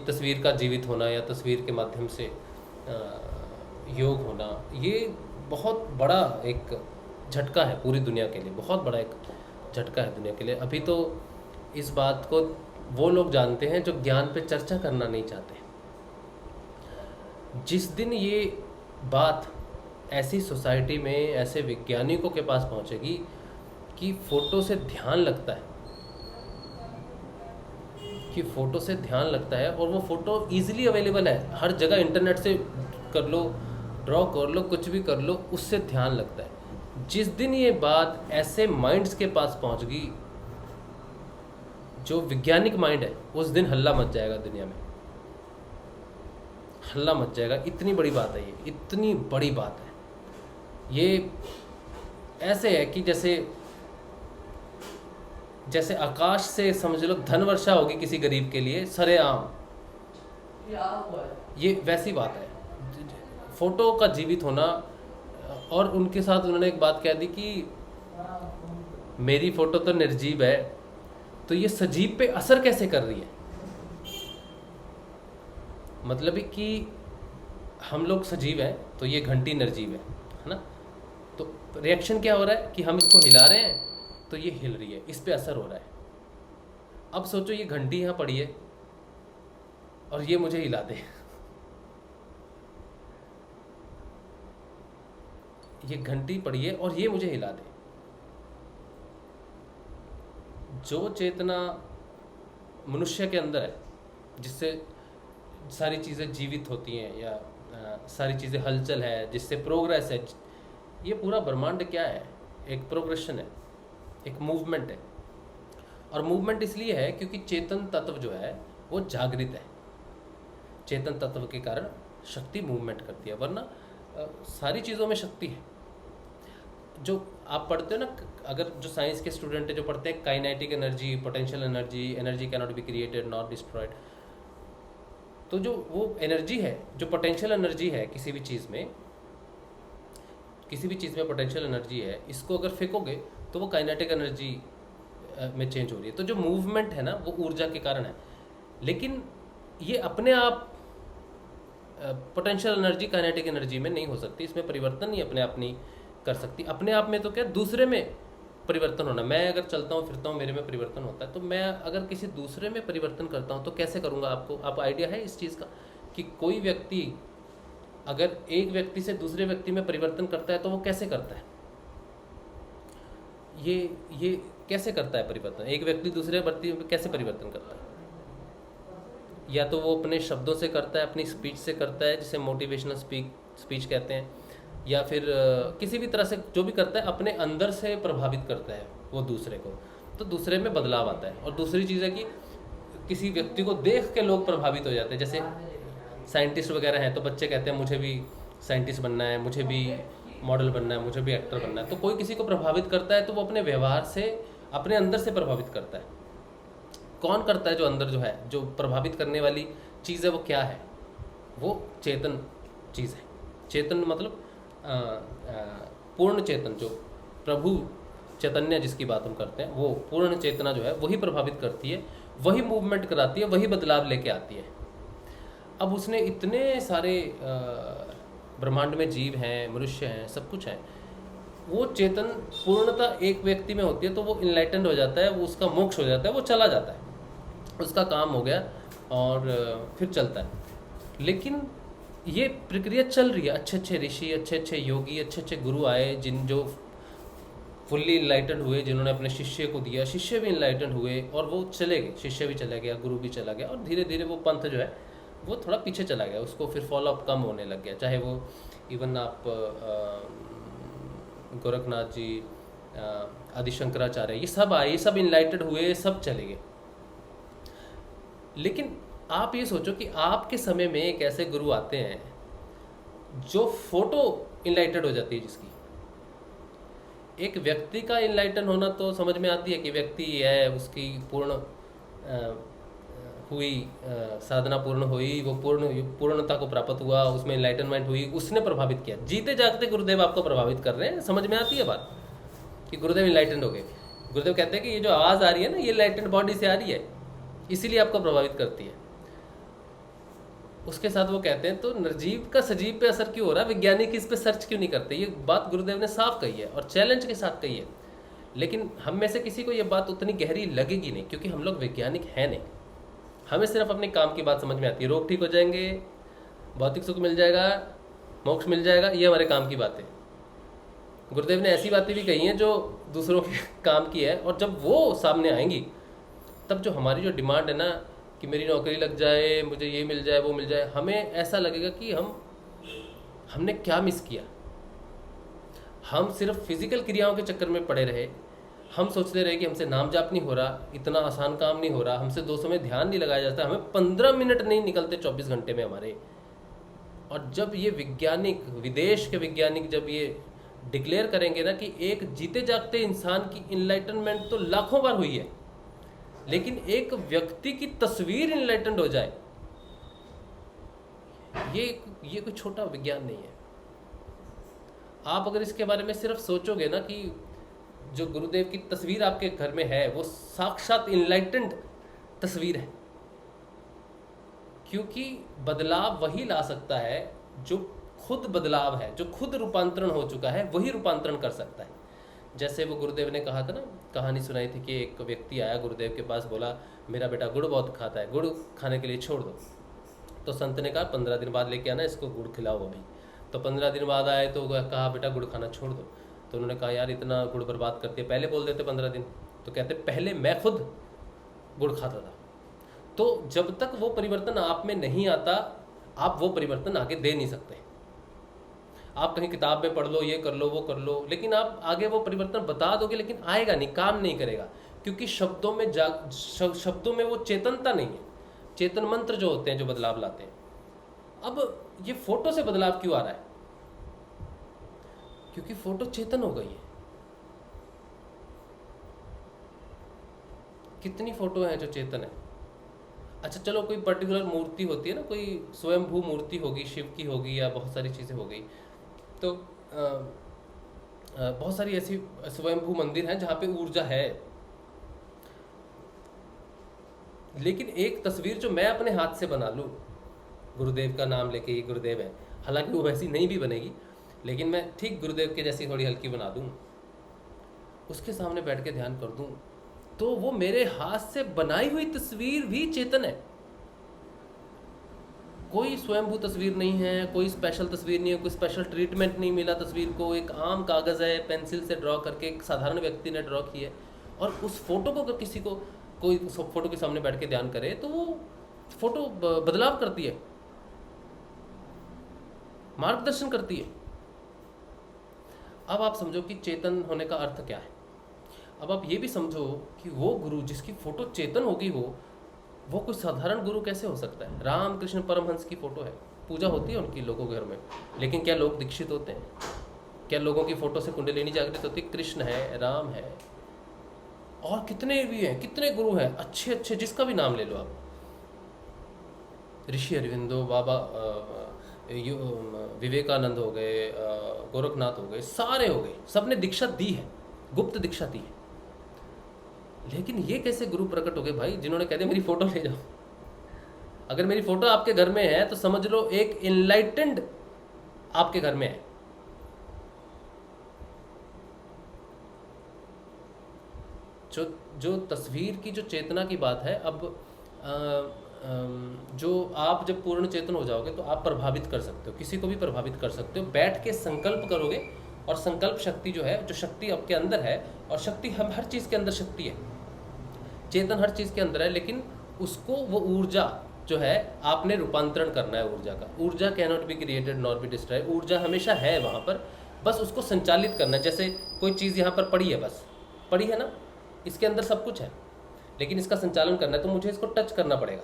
तस्वीर का जीवित होना या तस्वीर के माध्यम से योग होना, ये बहुत बड़ा एक झटका है पूरी दुनिया के लिए, बहुत बड़ा एक झटका है दुनिया के लिए। अभी तो इस बात को वो लोग जानते हैं जो ज्ञान पे चर्चा करना नहीं चाहते। जिस दिन ये बात ऐसी सोसाइटी में, ऐसे वैज्ञानिकों के पास पहुंचेगी कि फ़ोटो से ध्यान लगता है, और वो फ़ोटो ईजिली अवेलेबल है हर जगह, इंटरनेट से कर लो, ड्रॉ कर लो, कुछ भी कर लो, उससे ध्यान लगता है। जिस दिन ये बात ऐसे माइंड्स के पास पहुंच गई जो वैज्ञानिक माइंड है, उस दिन हल्ला मच जाएगा दुनिया में, हल्ला मच जाएगा। इतनी बड़ी बात है ये, इतनी बड़ी बात है ये। ऐसे है कि जैसे आकाश से समझ लो धन वर्षा होगी किसी गरीब के लिए सरेआम, ये वैसी बात है फोटो का जीवित होना। और उनके साथ उन्होंने एक बात कह दी कि मेरी फ़ोटो तो निर्जीव है, तो ये सजीव पे असर कैसे कर रही है। मतलब कि हम लोग सजीव हैं तो ये घंटी निर्जीव है ना। तो रिएक्शन क्या हो रहा है कि हम इसको हिला रहे हैं तो ये हिल रही है, इस पे असर हो रहा है। अब सोचो ये घंटी यहाँ पड़ी है और ये मुझे हिला दे, ये घंटी पड़ी है और ये मुझे हिला दे। जो चेतना मनुष्य के अंदर है, जिससे सारी चीज़ें जीवित होती हैं या सारी चीज़ें हलचल है, जिससे प्रोग्रेस है, ये पूरा ब्रह्मांड क्या है, एक प्रोग्रेशन है, एक मूवमेंट है। और मूवमेंट इसलिए है क्योंकि चेतन तत्व जो है वो जागृत है। चेतन तत्व के कारण शक्ति मूवमेंट करती है, वरना सारी चीज़ों में शक्ति है। जो आप पढ़ते हो ना, अगर जो साइंस के स्टूडेंट है जो पढ़ते हैं kinetic energy, potential energy, energy can not be created not destroyed, तो जो वो एनर्जी है, जो पोटेंशियल एनर्जी है किसी भी चीज़ में पोटेंशियल एनर्जी है, इसको अगर फेंकोगे तो वो काइनेटिक एनर्जी में चेंज हो रही है। तो जो मूवमेंट है ना वो ऊर्जा के कारण है, लेकिन ये अपने आप पोटेंशियल एनर्जी काइनेटिक एनर्जी में नहीं हो सकती, इसमें परिवर्तन ही अपने आप नहीं कर सकती। अपने आप में तो क्या, दूसरे में परिवर्तन होना। मैं अगर चलता हूँ फिरता हूँ मेरे में परिवर्तन होता है, तो मैं अगर किसी दूसरे में परिवर्तन करता हूँ तो कैसे करूँगा। आपको आइडिया है इस चीज़ का कि कोई व्यक्ति अगर एक व्यक्ति से दूसरे व्यक्ति में परिवर्तन करता है तो वो कैसे करता है, ये कैसे करता है परिवर्तन। एक व्यक्ति दूसरे व्यक्ति में कैसे परिवर्तन करता है, या तो वो अपने शब्दों से करता है, अपनी स्पीच से करता है, जिसे मोटिवेशनल स्पीच कहते हैं, या फिर किसी भी तरह से जो भी करता है अपने अंदर से प्रभावित करता है वो दूसरे को, तो दूसरे में बदलाव आता है। और दूसरी चीज़ है कि किसी व्यक्ति को देख के लोग प्रभावित हो जाते हैं। जैसे साइंटिस्ट वगैरह हैं तो बच्चे कहते हैं मुझे भी साइंटिस्ट बनना है, मुझे भी मॉडल बनना है, मुझे भी एक्टर बनना है। तो कोई किसी को प्रभावित करता है तो वो अपने व्यवहार से, अपने अंदर से प्रभावित करता है। कौन करता है, जो अंदर जो है, जो प्रभावित करने वाली चीज़ है वो क्या है, वो चेतन चीज़ है। चेतन मतलब पूर्ण चेतन, जो प्रभु चैतन्य जिसकी बात हम करते हैं, वो पूर्ण चेतना जो है वही प्रभावित करती है, वही मूवमेंट कराती है, वही बदलाव लेके आती है। अब उसने इतने सारे ब्रह्मांड में जीव हैं, मनुष्य हैं, सब कुछ है, वो चेतन पूर्णता एक व्यक्ति में होती है तो वो इनलाइटेंड हो जाता है, वो उसका मोक्ष हो जाता है, वो चला जाता है, उसका काम हो गया और फिर चलता है। लेकिन ये प्रक्रिया चल रही है। अच्छे अच्छे ऋषि, अच्छे अच्छे योगी, अच्छे अच्छे गुरु आए, जो फुल्ली इनलाइटेंड हुए, जिन्होंने अपने शिष्य को दिया, शिष्य भी इनलाइटेंड हुए और वो चले गए, शिष्य भी चला गया, गुरु भी चला गया, और धीरे धीरे वो पंथ जो है वो थोड़ा पीछे चला गया, उसको फिर फॉलोअप कम होने लग गया। चाहे वो इवन आप गोरखनाथ जी, आदि शंकराचार्य, ये सब आए, ये सब इनलाइटेड हुए, सब चले गए। लेकिन आप ये सोचो कि आपके समय में एक ऐसे गुरु आते हैं जो फोटो इनलाइटेड हो जाती है, जिसकी एक व्यक्ति का इनलाइटन होना तो समझ में आती है कि व्यक्ति है, उसकी पूर्ण हुई साधना पूर्ण हुई, वो पूर्णता को प्राप्त हुआ, उसमें इनलाइटनमेंट हुई, उसने प्रभावित किया। जीते जागते गुरुदेव आपको प्रभावित कर रहे हैं, समझ में आती है बात कि गुरुदेव इनलाइटेंड हो गए। गुरुदेव कहते हैं कि ये जो आवाज़ आ रही है ना, ये इनलाइटेंड बॉडी से आ रही है, इसीलिए आपको प्रभावित करती है। उसके साथ वो कहते हैं तो निर्जीव का सजीव पे असर क्यों हो रहा है, वैज्ञानिक इस पे सर्च क्यों नहीं करते। ये बात गुरुदेव ने साफ कही है और चैलेंज के साथ कही है। लेकिन हम में से किसी को ये बात उतनी गहरी लगेगी नहीं, क्योंकि हम लोग वैज्ञानिक हैं नहीं। हमें सिर्फ अपने काम की बात समझ में आती है, रोग ठीक हो जाएंगे, भौतिक सुख मिल जाएगा, मोक्ष मिल जाएगा, ये हमारे काम की बातें। गुरुदेव ने ऐसी बातें भी कही हैं जो दूसरों के काम की है, और जब वो सामने आएंगी तब जो हमारी जो डिमांड है ना कि मेरी नौकरी लग जाए, मुझे ये मिल जाए, वो मिल जाए, हमें ऐसा लगेगा कि हमने क्या मिस किया। हम सिर्फ फिजिकल क्रियाओं के चक्कर में पड़े रहे, हम सोचते रहे कि हमसे नाम जाप नहीं हो रहा, इतना आसान काम नहीं हो रहा, हमसे 2 समय ध्यान नहीं लगाया जाता, हमें 15 मिनट नहीं निकलते 24 घंटे में हमारे। और जब ये वैज्ञानिक, विदेश के वैज्ञानिक जब ये डिक्लेयर करेंगे ना कि एक जीते जागते इंसान की इनलाइटनमेंट तो लाखों बार हुई है, लेकिन एक व्यक्ति की तस्वीर इनलाइटेंड हो जाए, ये कोई छोटा विज्ञान नहीं है। आप अगर इसके बारे में सिर्फ सोचोगे ना कि जो गुरुदेव की तस्वीर आपके घर में है वो साक्षात इनलाइटेंड तस्वीर है, क्योंकि बदलाव वही ला सकता है जो खुद बदलाव है, जो खुद रूपांतरण हो चुका है वही रूपांतरण कर सकता है। जैसे वो गुरुदेव ने कहा था ना, कहानी सुनाई थी कि एक व्यक्ति आया गुरुदेव के पास, बोला मेरा बेटा गुड़ बहुत खाता है, गुड़ खाने के लिए छोड़ दो। तो संत ने कहा 15 दिन बाद लेके आना, इसको गुड़ खिलाओ अभी। तो 15 दिन बाद आए तो कहा बेटा गुड़ खाना छोड़ दो। तो उन्होंने कहा यार इतना गुड़ बर्बाद करती है, पहले बोल देते 15 दिन। तो कहते पहले मैं खुद गुड़ खाता था। तो जब तक वो परिवर्तन आप में नहीं आता, आप वो परिवर्तन आगे दे नहीं सकते। आप कहीं किताब में पढ़ लो, ये कर लो, वो कर लो, लेकिन आप आगे वो परिवर्तन बता दोगे लेकिन आएगा नहीं, काम नहीं करेगा, क्योंकि शब्दों में वो चेतनता नहीं है। चेतन मंत्र जो होते हैं जो बदलाव लाते हैं। अब ये फोटो से बदलाव क्यों आ रहा है? क्योंकि फोटो चेतन हो गई है। कितनी फोटो है जो चेतन है? अच्छा चलो, कोई पर्टिकुलर मूर्ति होती है ना, कोई स्वयंभू मूर्ति होगी, शिव की होगी या बहुत सारी चीज़ें हो गई, तो बहुत सारी ऐसी स्वयंभू मंदिर हैं जहाँ पे ऊर्जा है। लेकिन एक तस्वीर जो मैं अपने हाथ से बना लूँ, गुरुदेव का नाम लेके, ये गुरुदेव है, हालांकि वो वैसी नहीं भी बनेगी, लेकिन मैं ठीक गुरुदेव के जैसी थोड़ी हल्की बना दूँ, उसके सामने बैठ के ध्यान कर दूँ, तो वो मेरे हाथ से बनाई हुई तस्वीर भी चेतन है। कोई स्वयंभू तस्वीर नहीं है, कोई स्पेशल तस्वीर नहीं है, कोई स्पेशल ट्रीटमेंट नहीं मिला तस्वीर को। एक आम कागज़ है, पेंसिल से ड्रॉ करके एक साधारण व्यक्ति ने ड्रॉ की है, और उस फोटो को अगर किसी को, कोई फोटो के सामने बैठ के ध्यान करे तो वो फोटो बदलाव करती है, मार्गदर्शन करती है। अब आप समझो कि चेतन होने का अर्थ क्या है। अब आप ये भी समझो कि वो गुरु जिसकी फोटो चेतन होगी, वो कोई साधारण गुरु कैसे हो सकता है? रामकृष्ण परमहंस की फोटो है, पूजा होती है उनकी लोगों के घर में, लेकिन क्या लोग दीक्षित होते हैं? क्या लोगों की फोटो से कुंडलिनी जागृत होती? कृष्ण है, राम है, और कितने भी हैं, कितने गुरु हैं अच्छे अच्छे, जिसका भी नाम ले लो आप, ऋषि अरविंदो, बाबा विवेकानंद हो गए, गोरखनाथ हो गए, सारे हो गए, सबने दीक्षा दी है, गुप्त दीक्षा दी है। लेकिन ये कैसे गुरु प्रकट हो गए भाई, जिन्होंने कह दिया मेरी फोटो ले जाओ? अगर मेरी फोटो आपके घर में है तो समझ लो एक इनलाइटेंड आपके घर में है। जो तस्वीर की जो चेतना की बात है, अब जो आप जब पूर्ण चेतन हो जाओगे तो आप प्रभावित कर सकते हो, किसी को भी प्रभावित कर सकते हो। बैठ के संकल्प करोगे और संकल्प शक्ति जो है, जो शक्ति आपके अंदर है, और शक्ति हम हर चीज़ के अंदर शक्ति है, चेतन हर चीज़ के अंदर है, लेकिन उसको वो ऊर्जा जो है आपने रूपांतरण करना है ऊर्जा का। ऊर्जा can not be created not be destroyed, ऊर्जा हमेशा है वहाँ पर, बस उसको संचालित करना है। जैसे कोई चीज़ यहाँ पर पड़ी है, बस पड़ी है ना, इसके अंदर सब कुछ है, लेकिन इसका संचालन करना है तो मुझे इसको टच करना पड़ेगा।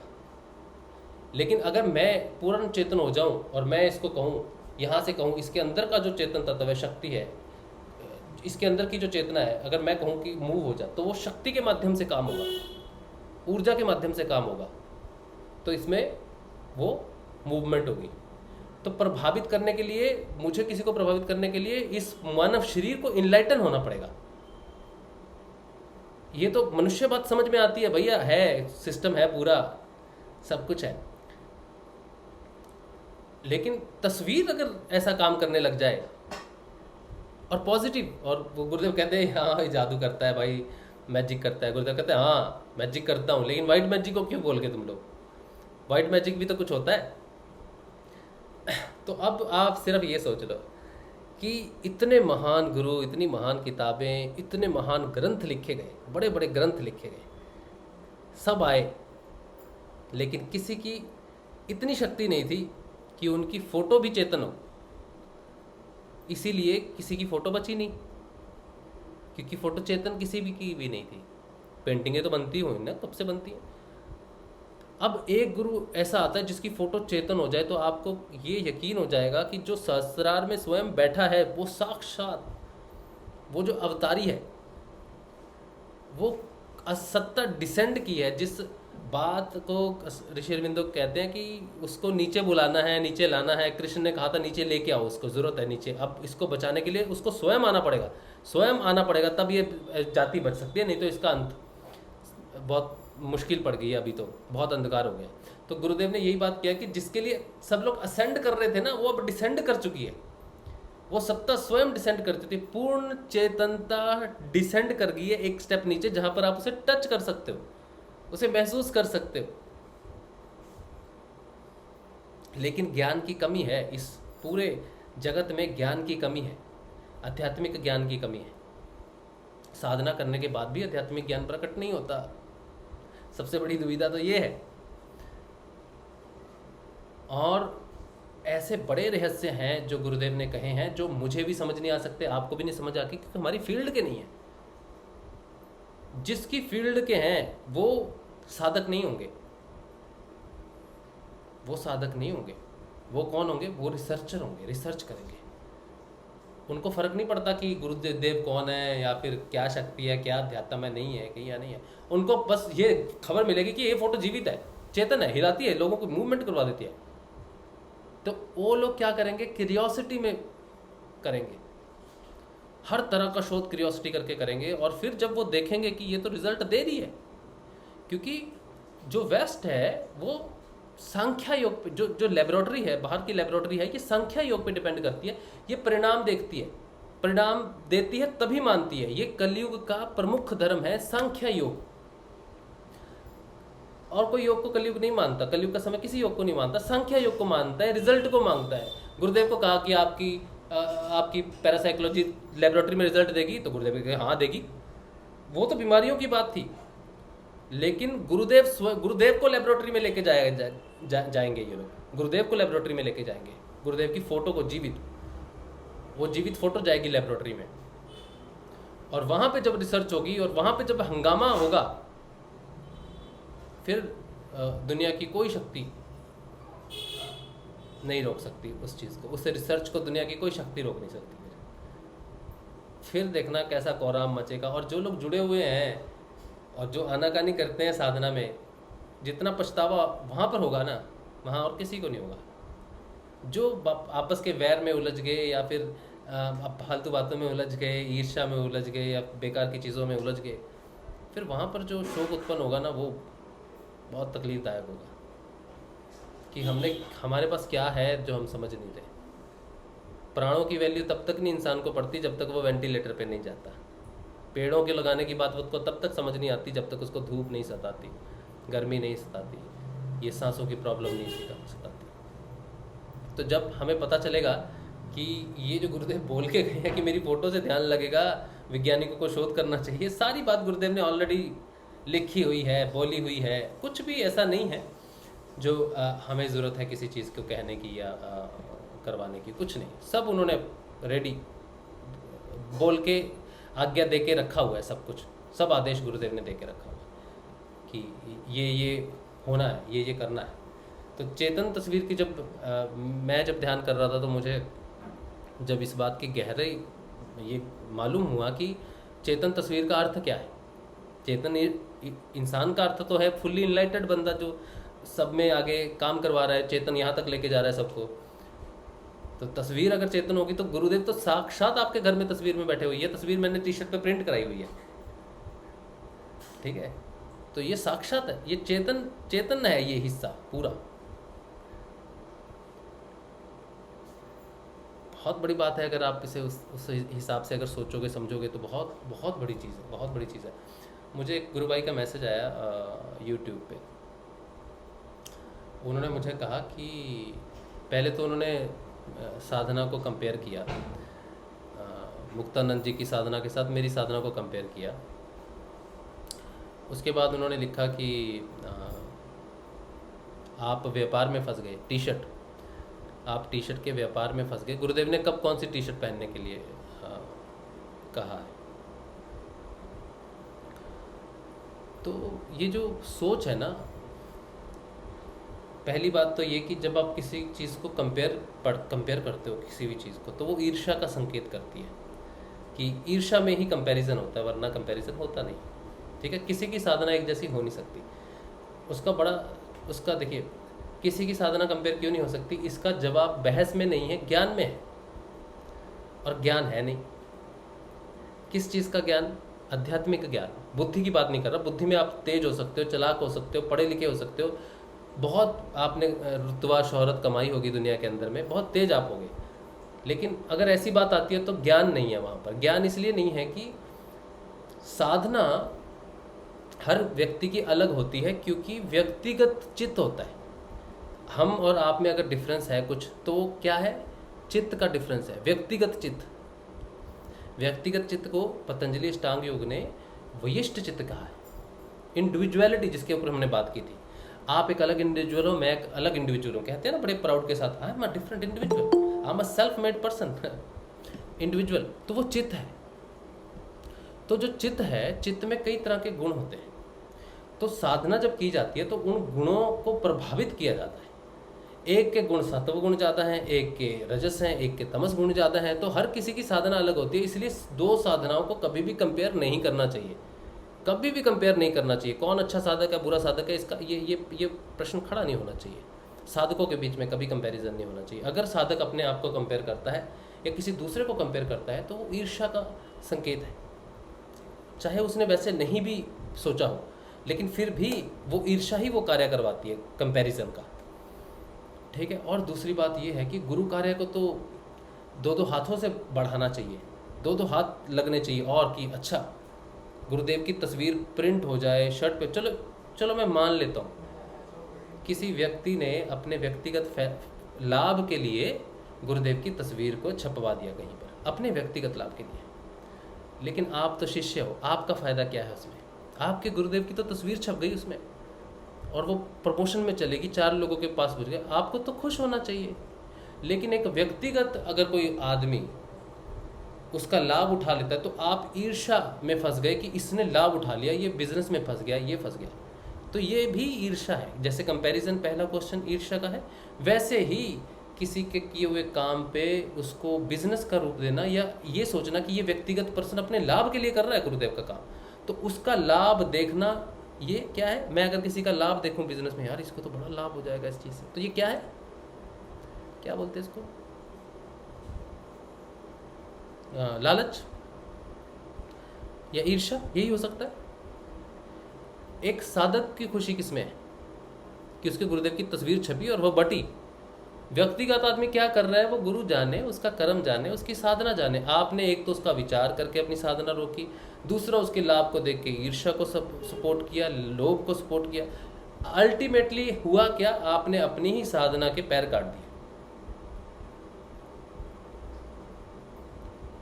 लेकिन अगर मैं पूर्ण चेतन हो जाऊं और मैं इसको कहूं, यहाँ से कहूं, इसके अंदर का जो चेतन तत्व है, शक्ति है, इसके अंदर की जो चेतना है, अगर मैं कहूं कि मूव हो जा, तो वो शक्ति के माध्यम से काम होगा, ऊर्जा के माध्यम से काम होगा, तो इसमें वो मूवमेंट होगी। तो प्रभावित करने के लिए, मुझे किसी को प्रभावित करने के लिए इस मानव शरीर को इनलाइटन होना पड़ेगा। ये तो मनुष्य बात समझ में आती है, भैया है, सिस्टम है, पूरा सब कुछ है, लेकिन तस्वीर अगर ऐसा काम करने लग जाए और पॉजिटिव, और वो गुरुदेव कहते हैं हाँ ये जादू करता है भाई, मैजिक करता है, गुरुदेव कहते हैं हाँ मैजिक करता हूँ, लेकिन वाइट मैजिक को क्यों बोल के तुम लोग, वाइट मैजिक भी तो कुछ होता है। तो अब आप सिर्फ ये सोच लो कि इतने महान गुरु, इतनी महान किताबें, इतने महान ग्रंथ लिखे गए, बड़े बड़े ग्रंथ लिखे गए, सब आए, लेकिन किसी की इतनी शक्ति नहीं थी कि उनकी फोटो भी चेतन हो, इसीलिए किसी की फोटो बची नहीं, क्योंकि फोटो चेतन किसी की भी नहीं थी। पेंटिंगें तो बनती हुई ना, कब से बनती हैं। अब एक गुरु ऐसा आता है जिसकी फोटो चेतन हो जाए, तो आपको ये यकीन हो जाएगा कि जो सहस्रार में स्वयं बैठा है वो साक्षात, वो जो अवतारी है, वो सत्ता डिसेंड की है। जिस बात को ऋषि अरविंदो कहते हैं कि उसको नीचे बुलाना है, नीचे लाना है, कृष्ण ने कहा था नीचे लेके आओ, उसको ज़रूरत है नीचे। अब इसको बचाने के लिए उसको स्वयं आना पड़ेगा, स्वयं आना पड़ेगा, तब ये जाति बच सकती है, नहीं तो इसका अंत बहुत मुश्किल पड़ गई है, अभी तो बहुत अंधकार हो गया। तो गुरुदेव ने यही बात किया कि जिसके लिए सब लोग असेंड कर रहे थे ना, वो अब डिसेंड कर चुकी है, वो सत्ता स्वयं डिसेंड करती थी, पूर्ण चेतनता डिसेंड कर गई है एक स्टेप नीचे, जहां पर आप उसे टच कर सकते हो, उसे महसूस कर सकते हो। लेकिन ज्ञान की कमी है, इस पूरे जगत में ज्ञान की कमी है, आध्यात्मिक ज्ञान की कमी है। साधना करने के बाद भी आध्यात्मिक ज्ञान प्रकट नहीं होता, सबसे बड़ी दुविधा तो ये है। और ऐसे बड़े रहस्य हैं जो गुरुदेव ने कहे हैं, जो मुझे भी समझ नहीं आ सकते, आपको भी नहीं समझ आती, क्योंकि हमारी फील्ड के नहीं है। जिसकी फील्ड के हैं वो साधक नहीं होंगे, वो साधक नहीं होंगे। वो कौन होंगे? वो रिसर्चर होंगे, रिसर्च करेंगे। उनको फर्क नहीं पड़ता कि गुरुदेव कौन है, या फिर क्या शक्ति है, क्या अध्यात्म है, नहीं है कि या नहीं है। उनको बस ये खबर मिलेगी कि ये फोटो जीवित है, चेतन है, हिलाती है, लोगों को मूवमेंट करवा देती है। तो वो लोग क्या करेंगे? क्यूरियोसिटी में करेंगे, हर तरह का शोध क्यूरियोसिटी करके करेंगे। और फिर जब वो देखेंगे कि ये तो रिजल्ट दे रही है, क्योंकि जो वेस्ट है वो संख्या योग पे, जो लेबोरेटरी है, बाहर की लेबोरेटरी है, ये संख्या योग पे डिपेंड करती है। ये परिणाम देखती है, परिणाम देती है तभी मानती है। ये कलयुग का प्रमुख धर्म है संख्या योग। और कोई योग को कलयुग नहीं मानता, कलयुग का समय किसी योग को नहीं मानता, संख्या योग को मानता है, रिजल्ट को मांगता है। गुरुदेव को कहा कि आपकी पैरासाइकोलॉजी लेबोरेटरी में रिजल्ट देगी, तो गुरुदेव कहे हाँ देगी। वो तो बीमारियों की बात थी, लेकिन गुरुदेव को लेबोरेटरी में लेके जाएंगे ये लोग, गुरुदेव को लेबोरेटरी में लेके जाएंगे। गुरुदेव की फोटो को वो जीवित फोटो जाएगी लेबोरेटरी में, और वहां पे जब रिसर्च होगी और वहां पे जब हंगामा होगा, फिर दुनिया की कोई शक्ति नहीं रोक सकती उस चीज़ को, उस रिसर्च को दुनिया की कोई शक्ति रोक नहीं सकती। फिर देखना कैसा कोहराम मचेगा। और जो लोग जुड़े हुए हैं और जो आनाकानी करते हैं साधना में, जितना पछतावा वहाँ पर होगा ना, वहाँ और किसी को नहीं होगा। जो आपस के वैर में उलझ गए, या फिर फालतू बातों में उलझ गए, ईर्ष्या में उलझ गए, या बेकार की चीज़ों में उलझ गए, फिर वहाँ पर जो शोक उत्पन्न होगा ना, वो बहुत तकलीफदायक होगा कि हमारे पास क्या है जो हम समझ नहीं रहे। प्राणों की वैल्यू तब तक नहीं इंसान को पड़ती जब तक वो वेंटिलेटर पे नहीं जाता। पेड़ों के लगाने की बात उसको तब तक समझ नहीं आती जब तक उसको धूप नहीं सताती, गर्मी नहीं सताती, ये सांसों की प्रॉब्लम नहीं सताती। तो जब हमें पता चलेगा कि ये जो गुरुदेव बोल के गए हैं कि मेरी फ़ोटो से ध्यान लगेगा, वैज्ञानिकों को शोध करना चाहिए, सारी बात गुरुदेव ने ऑलरेडी लिखी हुई है, बोली हुई है। कुछ भी ऐसा नहीं है जो हमें ज़रूरत है किसी चीज़ को कहने की या करवाने की, कुछ नहीं। सब उन्होंने रेडी बोल के आज्ञा दे के रखा हुआ है, सब कुछ, सब आदेश गुरुदेव ने दे के रखा हुआ है कि ये होना है, ये करना है। तो चेतन तस्वीर की जब मैं जब ध्यान कर रहा था तो मुझे जब इस बात की गहराई ये मालूम हुआ कि चेतन तस्वीर का अर्थ क्या है। चेतन इंसान का अर्थ तो है फुल्ली इनलाइटेड बंदा जो सब में आगे काम करवा रहा है, चेतन यहाँ तक लेके जा रहा है सबको। तो तस्वीर अगर चेतन होगी तो गुरुदेव तो साक्षात आपके घर में तस्वीर में बैठे हुई है। तस्वीर मैंने टी शर्ट पे प्रिंट कराई हुई है, ठीक है। तो ये साक्षात है, ये चेतन है, ये हिस्सा पूरा। बहुत बड़ी बात है अगर आप इसे उस हिसाब से अगर सोचोगे समझोगे तो बहुत बहुत बड़ी चीज़ है, बहुत बड़ी चीज़ है। मुझे एक गुरु भाई का मैसेज आया यूट्यूब पे। उन्होंने मुझे कहा कि पहले तो उन्होंने साधना को कंपेयर किया, मुक्तानंद जी की साधना के साथ मेरी साधना को कंपेयर किया। उसके बाद उन्होंने लिखा कि आप व्यापार में फंस गए, टी शर्ट, आप टी शर्ट के व्यापार में फंस गए। गुरुदेव ने कब कौन सी टी शर्ट पहनने के लिए कहा है? तो ये जो सोच है ना, पहली बात तो ये कि जब आप किसी चीज़ को कंपेयर करते हो किसी भी चीज़ को, तो वो ईर्ष्या का संकेत करती है कि ईर्ष्या में ही कंपैरिजन होता है, वरना कंपैरिजन होता नहीं, ठीक है। किसी की साधना एक जैसी हो नहीं सकती। उसका देखिए, किसी की साधना कंपेयर क्यों नहीं हो सकती, इसका जवाब बहस में नहीं है, ज्ञान में है। और ज्ञान है नहीं। किस चीज़ का ज्ञान? आध्यात्मिक ज्ञान। बुद्धि की बात नहीं कर रहा। बुद्धि में आप तेज हो सकते हो, चालाक हो सकते हो, पढ़े लिखे हो सकते हो, बहुत आपने रुतबा शोहरत कमाई होगी दुनिया के अंदर में, बहुत तेज आप होगे। लेकिन अगर ऐसी बात आती है तो ज्ञान नहीं है वहाँ पर। ज्ञान इसलिए नहीं है कि साधना हर व्यक्ति की अलग होती है, क्योंकि व्यक्तिगत चित्त होता है। हम और आप में अगर डिफरेंस है कुछ, तो क्या है? चित्त का डिफरेंस है, व्यक्तिगत चित्त। व्यक्तिगत चित्त को पतंजलि अष्टांग योग ने वयिष्ठ चित्त कहा है। इंडिविजुअलिटी जिसके ऊपर हमने बात की थी, आप एक अलग इंडिविजुअल हो, मैं एक अलग इंडिविजुअल हूँ, कहते हैं ना बड़े प्राउड के साथ, I am a different individual, I am a self made person, individual. तो वो चित्त है। तो जो चित्त है, चित्त में कई तरह के गुण होते हैं। तो साधना जब की जाती है तो उन गुणों को प्रभावित किया जाता है। एक के गुण सत्व गुण ज़्यादा हैं, एक के रजस हैं, एक के तमस गुण ज़्यादा हैं। तो हर किसी की साधना अलग होती है। इसलिए दो साधनाओं को कभी भी कंपेयर नहीं करना चाहिए, कभी भी कंपेयर नहीं करना चाहिए। कौन अच्छा साधक है, बुरा साधक है, इसका ये प्रश्न खड़ा नहीं होना चाहिए। साधकों के बीच में कभी कंपैरिजन नहीं होना चाहिए। अगर साधक अपने आप को कंपेयर करता है या किसी दूसरे को कंपेयर करता है तो वो ईर्ष्या का संकेत है। चाहे उसने वैसे नहीं भी सोचा हो, लेकिन फिर भी वो ईर्ष्या ही वो कार्य करवाती है कंपैरिजन का, ठीक है। और दूसरी बात ये है कि गुरु कार्य को तो दो हाथों से बढ़ाना चाहिए, दो हाथ लगने चाहिए। और कि अच्छा गुरुदेव की तस्वीर प्रिंट हो जाए शर्ट पे, चलो मैं मान लेता हूँ किसी व्यक्ति ने अपने व्यक्तिगत लाभ के लिए गुरुदेव की तस्वीर को छपवा दिया कहीं पर, अपने व्यक्तिगत लाभ के लिए। लेकिन आप तो शिष्य हो, आपका फ़ायदा क्या है उसमें? आपके गुरुदेव की तो तस्वीर छप गई उसमें और वो प्रमोशन में चलेगी, 4 लोगों के पास पहुँच गए, आपको तो खुश होना चाहिए। लेकिन एक व्यक्तिगत अगर कोई आदमी उसका लाभ उठा लेता है तो आप ईर्ष्या में फंस गए कि इसने लाभ उठा लिया, ये बिजनेस में फंस गया, ये फंस गया। तो ये भी ईर्ष्या है। जैसे कंपैरिजन पहला क्वेश्चन ईर्ष्या का है, वैसे ही किसी के किए हुए काम पे उसको बिजनेस का रूप देना या ये सोचना कि ये व्यक्तिगत पर्सन अपने लाभ के लिए कर रहा है गुरुदेव का काम, तो उसका लाभ देखना, ये क्या है? मैं अगर किसी का लाभ देखूं बिजनेस में, यार इसको तो बड़ा लाभ हो जाएगा इस चीज़ से, तो ये क्या है? क्या बोलते हैं इसको? लालच या ईर्ष्या, यही हो सकता है। एक साधक की खुशी किसमें है? कि उसके गुरुदेव की तस्वीर छपी और वह बटी। व्यक्तिगत आदमी क्या कर रहा है वो गुरु जाने, उसका कर्म जाने, उसकी साधना जाने। आपने एक तो उसका विचार करके अपनी साधना रोकी, दूसरा उसके लाभ को देख के ईर्ष्या को सपोर्ट किया, लोभ को सपोर्ट किया। अल्टीमेटली हुआ क्या, आपने अपनी ही साधना के पैर काट दिए।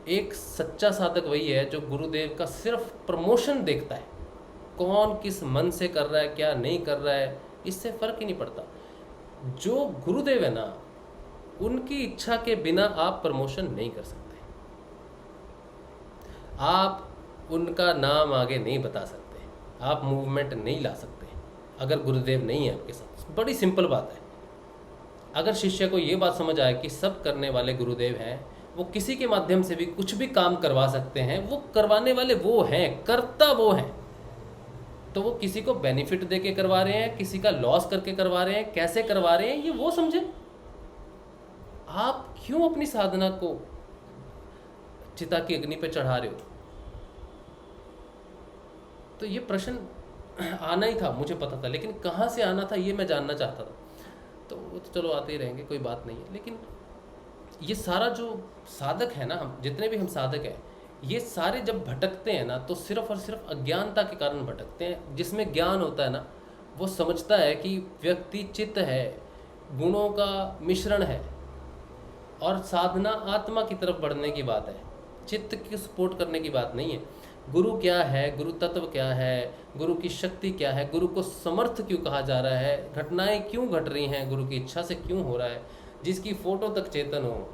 एक सच्चा साधक वही है जो गुरुदेव का सिर्फ प्रमोशन देखता है, कौन किस मन से कर रहा है, क्या नहीं कर रहा है, इससे फर्क ही नहीं पड़ता। जो गुरुदेव है ना, उनकी इच्छा के बिना आप प्रमोशन नहीं कर सकते, आप उनका नाम आगे नहीं बता सकते, आप मूवमेंट नहीं ला सकते अगर गुरुदेव नहीं है आपके साथ। बड़ी सिंपल बात है। अगर शिष्य को ये बात समझ आए कि सब करने वाले गुरुदेव हैं, वो किसी के माध्यम से भी कुछ भी काम करवा सकते हैं, वो करवाने वाले वो हैं, करता वो हैं, तो वो किसी को बेनिफिट दे के करवा रहे हैं, किसी का लॉस करके करवा रहे हैं, कैसे करवा रहे हैं, ये वो समझे। आप क्यों अपनी साधना को चिता की अग्नि पे चढ़ा रहे हो? तो ये प्रश्न आना ही था, मुझे पता था, लेकिन कहाँ से आना था ये मैं जानना चाहता था। तो वो तो चलो आते ही रहेंगे, कोई बात नहीं है। लेकिन ये सारा जो साधक है ना, हम जितने भी हम साधक हैं, ये सारे जब भटकते हैं ना, तो सिर्फ और सिर्फ अज्ञानता के कारण भटकते हैं। जिसमें ज्ञान होता है ना, वो समझता है कि व्यक्ति चित्त है, गुणों का मिश्रण है, और साधना आत्मा की तरफ बढ़ने की बात है, चित्त की सपोर्ट करने की बात नहीं है। गुरु क्या है, गुरु तत्व क्या है, गुरु की शक्ति क्या है, गुरु को समर्थ क्यों कहा जा रहा है, घटनाएं क्यों घट रही हैं, गुरु की इच्छा से क्यों हो रहा है, जिसकी फोटो तक चेतन हो,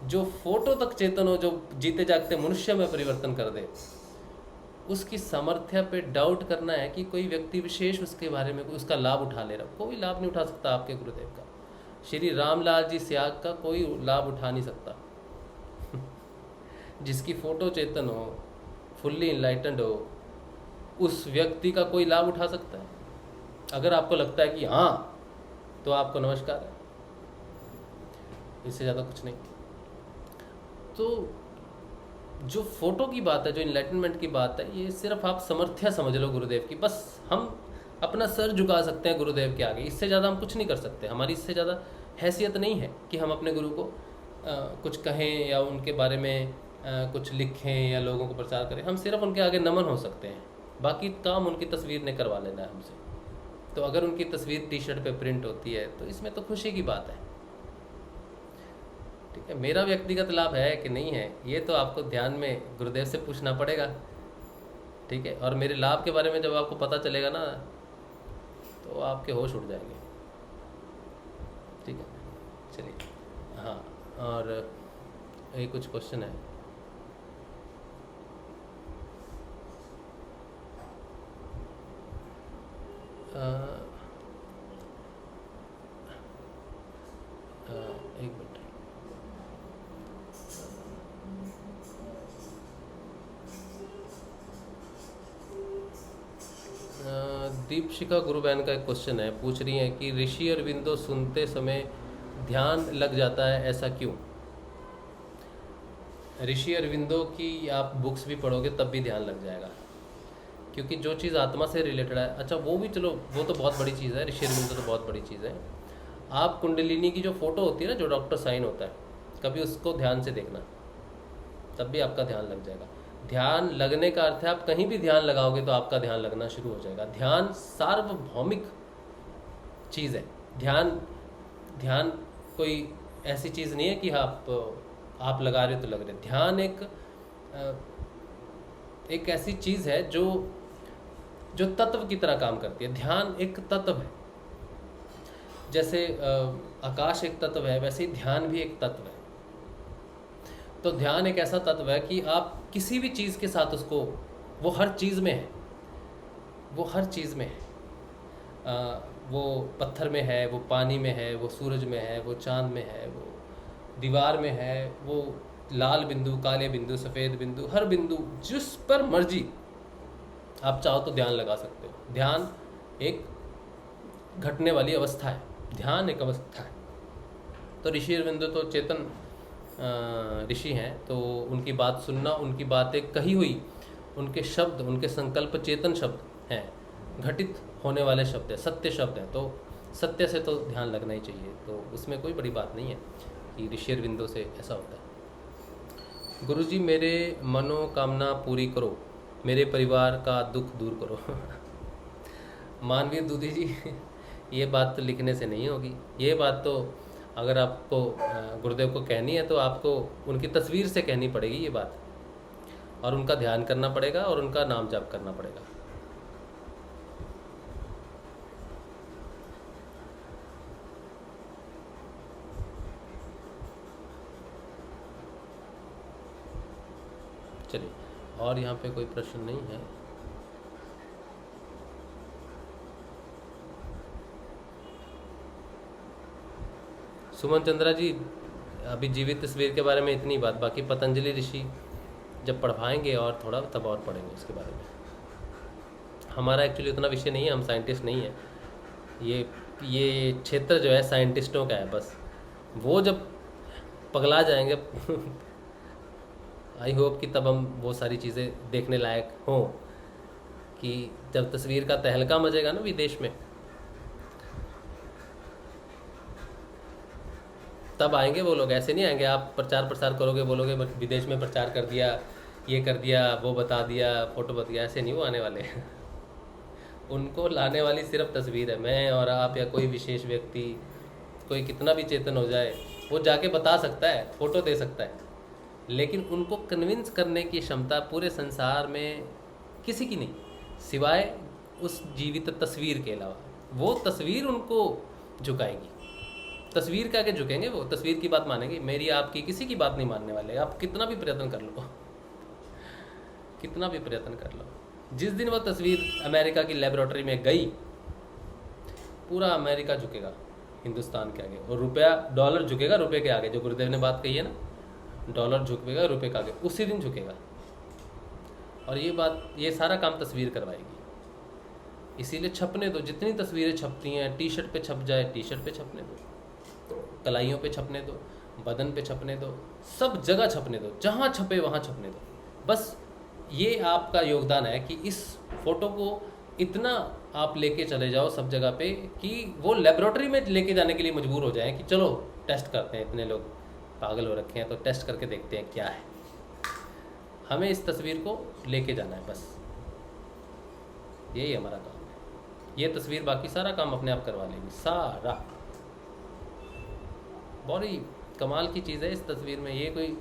जो फोटो तक चेतन हो, जो जीते जागते मनुष्य में परिवर्तन कर दे, उसकी सामर्थ्य पे डाउट करना है कि कोई व्यक्ति विशेष उसके बारे में उसका लाभ उठा ले रहा। कोई लाभ नहीं उठा सकता आपके गुरुदेव का। श्री रामलाल जी स्याग का कोई लाभ उठा नहीं सकता। जिसकी फोटो चेतन हो, फुल्ली इनलाइटेंड हो, उस व्यक्ति का कोई लाभ उठा सकता है। अगर आपको लगता है कि हाँ, तो आपको नमस्कार है, इससे ज़्यादा कुछ नहीं। तो जो फोटो की बात है, जो इनलाइटनमेंट की बात है, ये सिर्फ आप समर्थ्य समझ लो गुरुदेव की। बस हम अपना सर झुका सकते हैं गुरुदेव के आगे, इससे ज़्यादा हम कुछ नहीं कर सकते। हमारी इससे ज़्यादा हैसियत नहीं है कि हम अपने गुरु को कुछ कहें या उनके बारे में कुछ लिखें या लोगों को प्रचार करें। हम सिर्फ उनके आगे नमन हो सकते हैं, बाकी काम उनकी तस्वीर ने करवा लेना है हमसे। तो अगर उनकी तस्वीर टी शर्ट पे प्रिंट होती है तो इसमें तो खुशी की बात है, ठीक है। मेरा व्यक्तिगत लाभ है कि नहीं है, ये तो आपको ध्यान में गुरुदेव से पूछना पड़ेगा, ठीक है। और मेरे लाभ के बारे में जब आपको पता चलेगा ना, तो आपके होश उड़ जाएंगे, ठीक है। चलिए, हाँ, और ये कुछ क्वेश्चन है। एक मिनट, दीपशिखा गुरु बहन का एक क्वेश्चन है, पूछ रही हैं कि ऋषि अरविंदो सुनते समय ध्यान लग जाता है, ऐसा क्यों? ऋषि अरविंदो की आप बुक्स भी पढ़ोगे तब भी ध्यान लग जाएगा, क्योंकि जो चीज़ आत्मा से रिलेटेड है, अच्छा वो भी चलो, वो तो बहुत बड़ी चीज़ है, ऋषि अरविंदो तो बहुत बड़ी चीज़ है। आप कुंडलिनी की जो फोटो होती है ना, जो डॉक्टर साइन होता है, कभी उसको ध्यान से देखना, तब भी आपका ध्यान लग जाएगा। ध्यान लगने का अर्थ है आप कहीं भी ध्यान लगाओगे तो आपका ध्यान लगना शुरू हो जाएगा। ध्यान सार्वभौमिक चीज़ है। ध्यान कोई ऐसी चीज़ नहीं है कि आप लगा रहे हो तो लग रहे। ध्यान एक ऐसी चीज़ है जो तत्व की तरह काम करती है। ध्यान एक तत्व है, जैसे आकाश एक तत्व है, वैसे ही ध्यान भी एक तत्व है। तो ध्यान एक ऐसा तत्व है कि आप किसी भी चीज़ के साथ उसको, वो हर चीज़ में है, वो हर चीज़ में है, वो पत्थर में है, वो पानी में है, वो सूरज में है, वो चांद में है, वो दीवार में है, वो लाल बिंदु, काले बिंदु, सफ़ेद बिंदु, हर बिंदु जिस पर मर्जी आप चाहो तो ध्यान लगा सकते हो। ध्यान एक घटने वाली अवस्था है, ध्यान एक अवस्था है। तो ऋषि अरविंदो तो चेतन ऋषि हैं, तो उनकी बात सुनना, उनकी बातें कही हुई, उनके शब्द, उनके संकल्प चेतन शब्द हैं, घटित होने वाले शब्द हैं, सत्य शब्द हैं। तो सत्य से तो ध्यान लगना ही चाहिए, तो उसमें कोई बड़ी बात नहीं है कि ऋषि अरविंदो से ऐसा होता है। गुरुजी मेरे मनोकामना पूरी करो, मेरे परिवार का दुख दूर करो। मानवीर दूधी जी, ये बात तो लिखने से नहीं होगी। ये बात तो अगर आपको गुरुदेव को कहनी है तो आपको उनकी तस्वीर से कहनी पड़ेगी ये बात, और उनका ध्यान करना पड़ेगा और उनका नाम जाप करना पड़ेगा। चलिए, और यहाँ पे कोई प्रश्न नहीं है। सुमन चंद्रा जी, अभी जीवित तस्वीर के बारे में इतनी बात, बाकी पतंजलि ऋषि जब पढ़वाएंगे और थोड़ा तब और पढ़ेंगे उसके बारे में। हमारा एक्चुअली उतना विषय नहीं है, हम साइंटिस्ट नहीं है। ये क्षेत्र जो है साइंटिस्टों का है बस। वो जब पगला जाएंगे आई होप कि तब हम वो सारी चीज़ें देखने लायक हों, कि जब तस्वीर का तहलका मचेगा ना विदेश में, तब आएंगे वो लोग। ऐसे नहीं आएंगे आप प्रचार प्रसार करोगे, बोलोगे विदेश में प्रचार कर दिया, ये कर दिया, वो बता दिया, फोटो बता दिया, ऐसे नहीं वो आने वाले उनको लाने वाली सिर्फ तस्वीर है। मैं और आप या कोई विशेष व्यक्ति, कोई कितना भी चेतन हो जाए, वो जाके बता सकता है, फोटो दे सकता है, लेकिन उनको कन्विंस करने की क्षमता पूरे संसार में किसी की नहीं, सिवाय उस जीवित तस्वीर के अलावा। वो तस्वीर उनको झुकाएगी, तस्वीर के आगे झुकेंगे वो, तस्वीर की बात मानेंगे। मेरी आपकी किसी की बात नहीं मानने वाले, आप कितना भी प्रयत्न कर लो, कितना भी प्रयत्न कर लो। जिस दिन वो तस्वीर अमेरिका की लेबोरेटरी में गई, पूरा अमेरिका झुकेगा हिंदुस्तान के आगे, और रुपया, डॉलर झुकेगा रुपये के आगे। जो गुरुदेव ने बात कही है ना, डॉलर झुकेगा रुपये के आगे, उसी दिन झुकेगा। और ये बात, ये सारा काम तस्वीर करवाएगी। इसीलिए छपने दो, जितनी तस्वीरें छपती हैं, टी शर्ट पे छप जाए, टी शर्ट पे छपने दो, कलाइयों पे छपने दो, बदन पे छपने दो, सब जगह छपने दो, जहाँ छपे वहाँ छपने दो। बस ये आपका योगदान है कि इस फोटो को इतना आप लेके चले जाओ सब जगह पे कि वो लेबोरेटरी में लेके जाने के लिए मजबूर हो जाएं कि चलो टेस्ट करते हैं, इतने लोग पागल हो रखे हैं तो टेस्ट करके देखते हैं क्या है। हमें इस तस्वीर को लेके जाना है, बस यही हमारा काम है। ये तस्वीर बाकी सारा काम अपने आप करवा लेगी, सारा। बड़ी कमाल की चीज़ है इस तस्वीर में, ये कोई,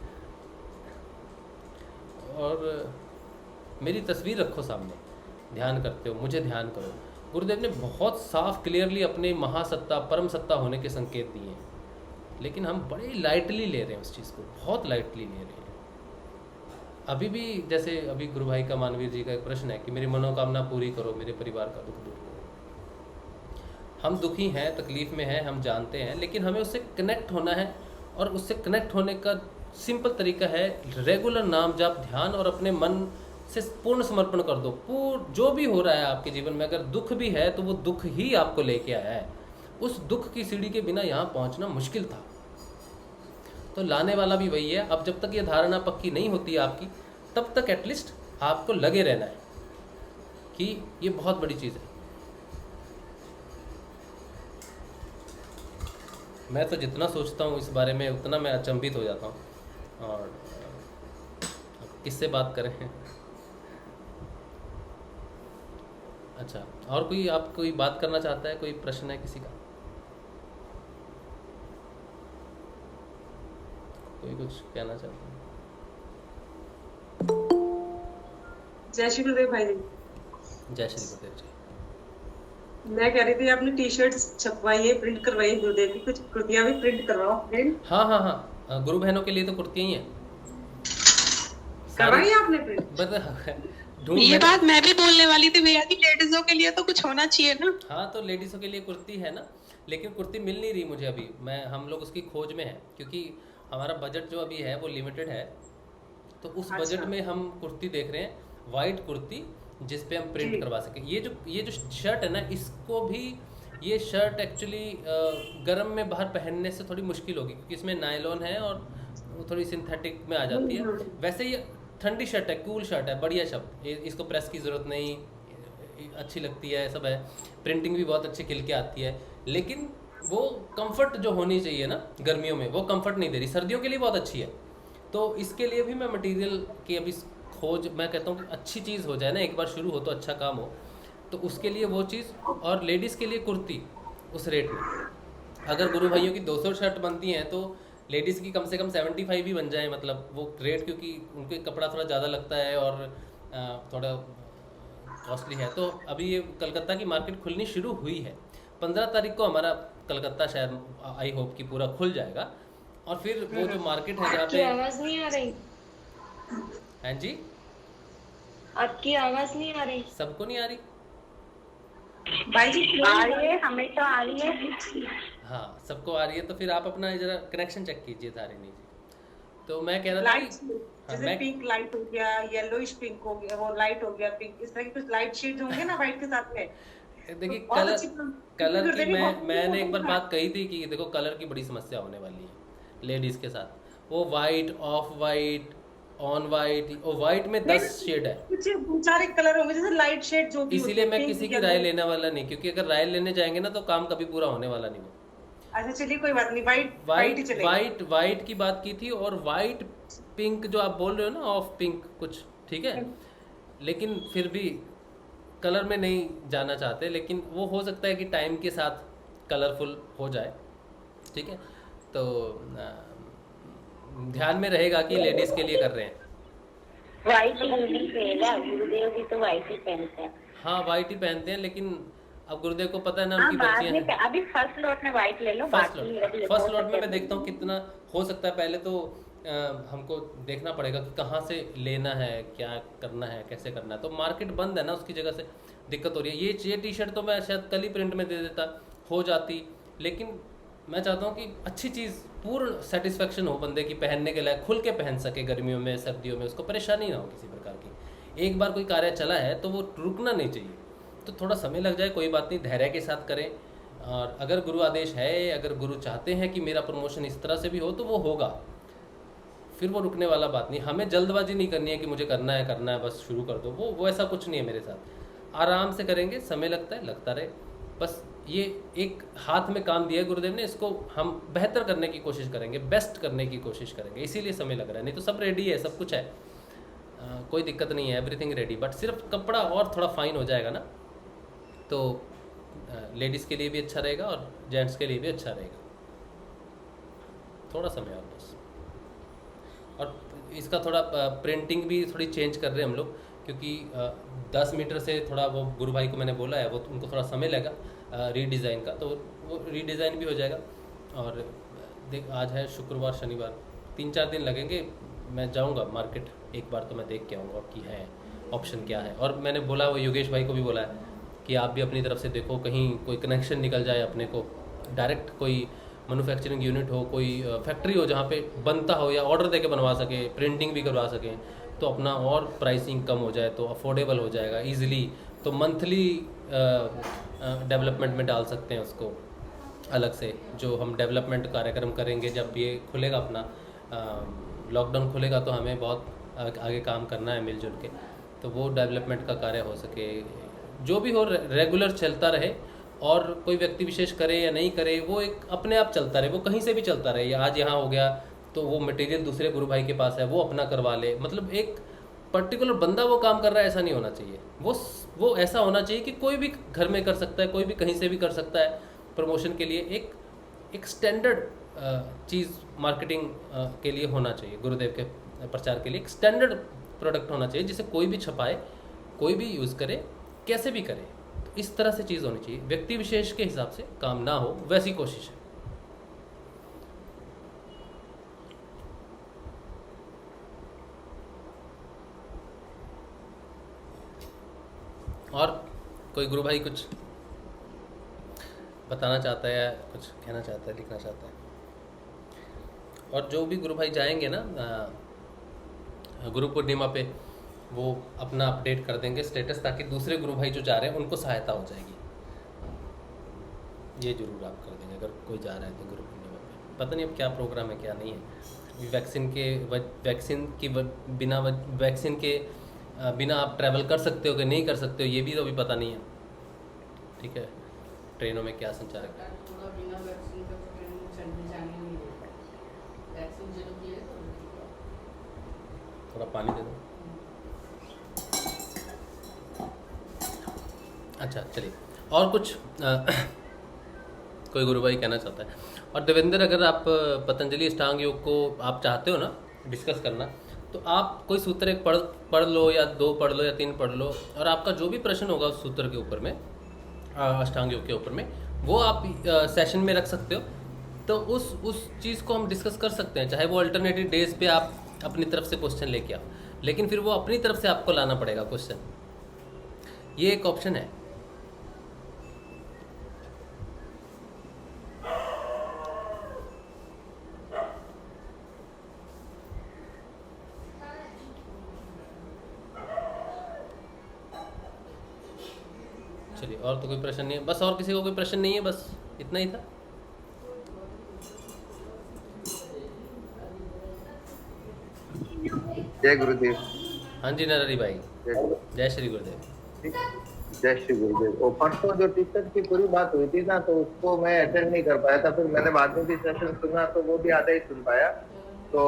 और मेरी तस्वीर रखो सामने, ध्यान करते हो, मुझे ध्यान करो। गुरुदेव ने बहुत साफ क्लियरली अपने महासत्ता, परम सत्ता होने के संकेत दिए हैं, लेकिन हम बड़े लाइटली ले रहे हैं उस चीज़ को, बहुत लाइटली ले रहे हैं। अभी भी जैसे अभी गुरु भाई का, मानवीर जी का एक प्रश्न है कि मेरी मनोकामना पूरी करो, मेरे परिवार का दुख दूर करो। हम दुखी हैं, तकलीफ़ में हैं, हम जानते हैं, लेकिन हमें उससे कनेक्ट होना है, और उससे कनेक्ट होने का सिंपल तरीका है रेगुलर नाम जाप, ध्यान, और अपने मन से पूर्ण समर्पण कर दो। जो भी हो रहा है आपके जीवन में, अगर दुख भी है तो वो दुख ही आपको लेके आया है। उस दुख की सीढ़ी के बिना यहाँ पहुँचना मुश्किल था, तो लाने वाला भी वही है। अब जब तक ये धारणा पक्की नहीं होती आपकी, तब तक एटलीस्ट आपको लगे रहना है कि ये बहुत बड़ी चीज़ है। मैं तो जितना सोचता हूँ इस बारे में, उतना मैं अचंभित हो जाता हूँ। और किससे बात करें? अच्छा, और कोई, आप कोई बात करना चाहता है? कोई प्रश्न है किसी का? कोई कुछ कहना चाहता है? जय श्री गुरुदेव भाई जी। जय श्री गुरुदेव जी। मैं कह रही थी आपने टी शर्ट छपवाई है, प्रिंट करवाई है गुरुदेव की, कुछ कुर्तियां भी प्रिंट करवाओ प्रिंट। हाँ हाँ हाँ, गुरु बहनों के लिए तो कुर्तियां ही हैं। करवाई है आपने प्रिंट? ये बात मैं भी बोलने वाली थी भैया कि लेडीजों के लिए तो कुछ होना चाहिए ना। हाँ, तो लेडीज़ों के लिए कुर्ती है ना, लेकिन कुर्ती मिल नहीं रही मुझे अभी। हम लोग उसकी खोज में हैं, क्योंकि हमारा बजट जो अभी है वो लिमिटेड है। तो उस बजट में हम कुर्ती देख रहे हैं, वाइट कुर्ती जिस पे हम प्रिंट करवा सकें। ये जो शर्ट है ना, इसको भी, ये शर्ट एक्चुअली गर्म में बाहर पहनने से थोड़ी मुश्किल होगी, क्योंकि इसमें नायलॉन है और थोड़ी सिंथेटिक में आ जाती है। वैसे ये ठंडी शर्ट है, कूल शर्ट है, बढ़िया शर्ट, इसको प्रेस की ज़रूरत नहीं, अच्छी लगती है, सब है, प्रिंटिंग भी बहुत अच्छी खिल के आती है। लेकिन वो कंफर्ट जो होनी चाहिए ना गर्मियों में, वो कंफर्ट नहीं दे रही। सर्दियों के लिए बहुत अच्छी है। तो इसके लिए भी मैं मटेरियल की अभी खोज, मैं कहता हूँ कि अच्छी चीज़ हो जाए ना, एक बार शुरू हो तो अच्छा काम हो। तो उसके लिए वो चीज़, और लेडीज़ के लिए कुर्ती उस रेट में। अगर गुरु भाइयों की 200 शर्ट बनती हैं तो लेडीज़ की कम से कम 75 ही बन जाए, मतलब वो रेट, क्योंकि उनके कपड़ा थोड़ा ज़्यादा लगता है और थोड़ा कॉस्टली है। तो अभी ये कलकत्ता की मार्केट खुलनी शुरू हुई है। 15 तारीख को हमारा कलकत्ता शायद, आई होप कि पूरा खुल जाएगा। और फिर वो जो मार्केट है जहाँ पे, आवाज नहीं आ रही, हैं जी, आपकी आवाज नहीं आ रही। सबको नहीं आ रही? भाई जी आ रही है, हमें तो आ रही है। हाँ, सबको आ रही है। तो फिर आप अपना जरा कनेक्शन चेक कीजिए तारिणी जी। तो मैं कह रहा था कि जैसे पिंक लाइट हो गया, येलोइश पिंक हो गया, वो लाइट हो गया पिंक, इस तरह के कुछ लाइट शेड्स होंगे ना व्हाइट के साथ में। देखिए तो कलर की मैंने एक बार बात कही थी कि देखो कलर की बड़ी समस्या होने वाली है लेडीज के साथ। वो white, of white, on white, और वाइट में 10 शेड है, कुछ सारे कलर होंगे जैसे लाइट शेड जो भी। इसीलिए मैं किसी की राय लेने वाला नहीं, क्योंकि अगर राय लेने जाएंगे ना तो काम कभी पूरा होने वाला नहीं। अच्छा चलिए कोई बात नहीं, वाइट की बात की थी। और वाइट पिंक जो आप बोल रहे हो ना, ऑफ पिंक कुछ, ठीक है, लेकिन फिर भी कलर में नहीं जाना चाहते, लेकिन वो हो सकता है कि टाइम के साथ कलरफुल हो जाए, ठीक है। तो ध्यान में रहेगा कि लेडीज के लिए कर रहे हैं। वाइट गुरुदेव भी तो वाइट ही पहनते हैं। हाँ, वाइट ही पहनते हैं, लेकिन अब गुरुदेव को पता है ना उनकी बच्चियां हैं। अभी फर्स्ट लॉट में वाइट ले लो। फर्स्ट लॉट में मैं देखता हूँ कितना हो सकता है। पहले तो हमको देखना पड़ेगा कि कहाँ से लेना है, क्या करना है, कैसे करना है। तो मार्केट बंद है ना, उसकी जगह से दिक्कत हो रही है। ये टी शर्ट तो मैं शायद कल ही प्रिंट में दे देता, हो जाती, लेकिन मैं चाहता हूँ कि अच्छी चीज़, पूर्ण सेटिस्फेक्शन हो बंदे की, पहनने के लायक, खुल के पहन सके गर्मियों में, सर्दियों में, उसको परेशानी ना हो किसी प्रकार की। एक बार कोई कार्य चला है तो वो रुकना नहीं चाहिए। तो थोड़ा समय लग जाए, कोई बात नहीं, धैर्य के साथ करें। और अगर गुरु आदेश है, अगर गुरु चाहते हैं कि मेरा प्रमोशन इस तरह से भी हो तो वो होगा, फिर वो रुकने वाला बात नहीं। हमें जल्दबाजी नहीं करनी है कि मुझे करना है बस शुरू कर दो, वो ऐसा कुछ नहीं है मेरे साथ। आराम से करेंगे, समय लगता है, लगता रहे, बस ये एक हाथ में काम दिया है गुरुदेव ने, इसको हम बेहतर करने की कोशिश करेंगे, बेस्ट करने की कोशिश करेंगे, इसीलिए समय लग रहा है। नहीं तो सब रेडी है, सब कुछ है, कोई दिक्कत नहीं है, एवरीथिंग रेडी। बट सिर्फ कपड़ा और थोड़ा फाइन हो जाएगा ना, तो लेडीज़ के लिए भी अच्छा रहेगा और जेंट्स के लिए भी अच्छा रहेगा। थोड़ा समय और बस। और इसका थोड़ा प्रिंटिंग भी थोड़ी चेंज कर रहे हैं हम लोग, क्योंकि 10 मीटर से थोड़ा, वो गुरु भाई को मैंने बोला है, वो उनको थोड़ा समय लगा रीडिज़ाइन का, तो वो रीडिज़ाइन भी हो जाएगा। और देख, आज है शुक्रवार, शनिवार, 3-4 दिन लगेंगे। मैं जाऊंगा मार्केट, एक बार तो मैं देख के आऊँगा कि है ऑप्शन क्या है। और मैंने बोला, वो योगेश भाई को भी बोला है कि आप भी अपनी तरफ से देखो, कहीं कोई कनेक्शन निकल जाए अपने को, डायरेक्ट कोई मैन्युफैक्चरिंग यूनिट हो, कोई फैक्ट्री हो जहाँ पे बनता हो, या ऑर्डर देके बनवा सके, प्रिंटिंग भी करवा सकें, तो अपना और प्राइसिंग कम हो जाए तो अफोर्डेबल हो जाएगा ईजिली। तो मंथली डेवलपमेंट में डाल सकते हैं उसको अलग से, जो हम डेवलपमेंट कार्यक्रम करेंगे जब ये खुलेगा अपना, लॉकडाउन खुलेगा तो हमें बहुत आगे काम करना है मिलजुल के, तो वो डेवलपमेंट का कार्य हो सके, जो भी हो रेगुलर चलता रहे। और कोई व्यक्ति विशेष करे या नहीं करे, वो एक अपने आप चलता रहे, वो कहीं से भी चलता रहे। आज यहाँ हो गया तो वो मटेरियल दूसरे गुरु भाई के पास है, वो अपना करवा ले। मतलब एक पर्टिकुलर बंदा वो काम कर रहा है ऐसा नहीं होना चाहिए। वो ऐसा होना चाहिए कि कोई भी घर में कर सकता है, कोई भी कहीं से भी कर सकता है। प्रमोशन के लिए एक स्टैंडर्ड चीज़ मार्केटिंग के लिए होना चाहिए, गुरुदेव के प्रचार के लिए एक स्टैंडर्ड प्रोडक्ट होना चाहिए, जिसे कोई भी छपाए, कोई भी यूज़ करे, कैसे भी करे। तो इस तरह से चीज़ होनी चाहिए, व्यक्ति विशेष के हिसाब से काम ना हो, वैसी कोशिश है। और कोई गुरु भाई कुछ बताना चाहता है, कुछ कहना चाहता है, लिखना चाहता है? और जो भी गुरु भाई जाएंगे ना गुरु पूर्णिमा पे, वो अपना अपडेट कर देंगे स्टेटस, ताकि दूसरे गुरु भाई जो जा रहे हैं उनको सहायता हो जाएगी। ये जरूर आप कर देंगे अगर कोई जा रहा है तो गुरु पूर्णिमा पे। पता नहीं अब क्या प्रोग्राम है क्या नहीं है। वैक्सीन के बिना आप ट्रैवल कर सकते हो कि नहीं कर सकते हो, ये भी तो अभी पता नहीं है। ठीक है, ट्रेनों में क्या संचार है। थोड़ा पानी दे दो। अच्छा चलिए, और कुछ कोई गुरु भाई कहना चाहता है? और देवेंद्र, अगर आप पतंजलि अष्टांग योग को आप चाहते हो ना डिस्कस करना, तो आप कोई सूत्र एक पढ़ लो, या 2 पढ़ लो, या 3 पढ़ लो, और आपका जो भी प्रश्न होगा उस सूत्र के ऊपर में, अष्टांग योग के ऊपर में, वो आप सेशन में रख सकते हो। तो उस चीज़ को हम डिस्कस कर सकते हैं, चाहे वो अल्टरनेटिव डेज पे आप अपनी तरफ से क्वेश्चन लेके आओ, लेकिन फिर वो अपनी तरफ से आपको लाना पड़ेगा क्वेश्चन, ये एक ऑप्शन है। चलिए, और तो कोई प्रश्न नहीं है? बस और किसी को कोई प्रश्न नहीं है? बस इतना ही था। जय गुरुदेव। हाँ जी नरहरि भाई, जय श्री गुरुदेव। जय श्री गुरुदेव। वो परसों जो टीचर की पूरी बात हुई थी ना, तो उसको मैं अटेंड नहीं कर पाया था, फिर मैंने बाद में भी सेशन सुना तो वो भी आधा ही सुन पाया। तो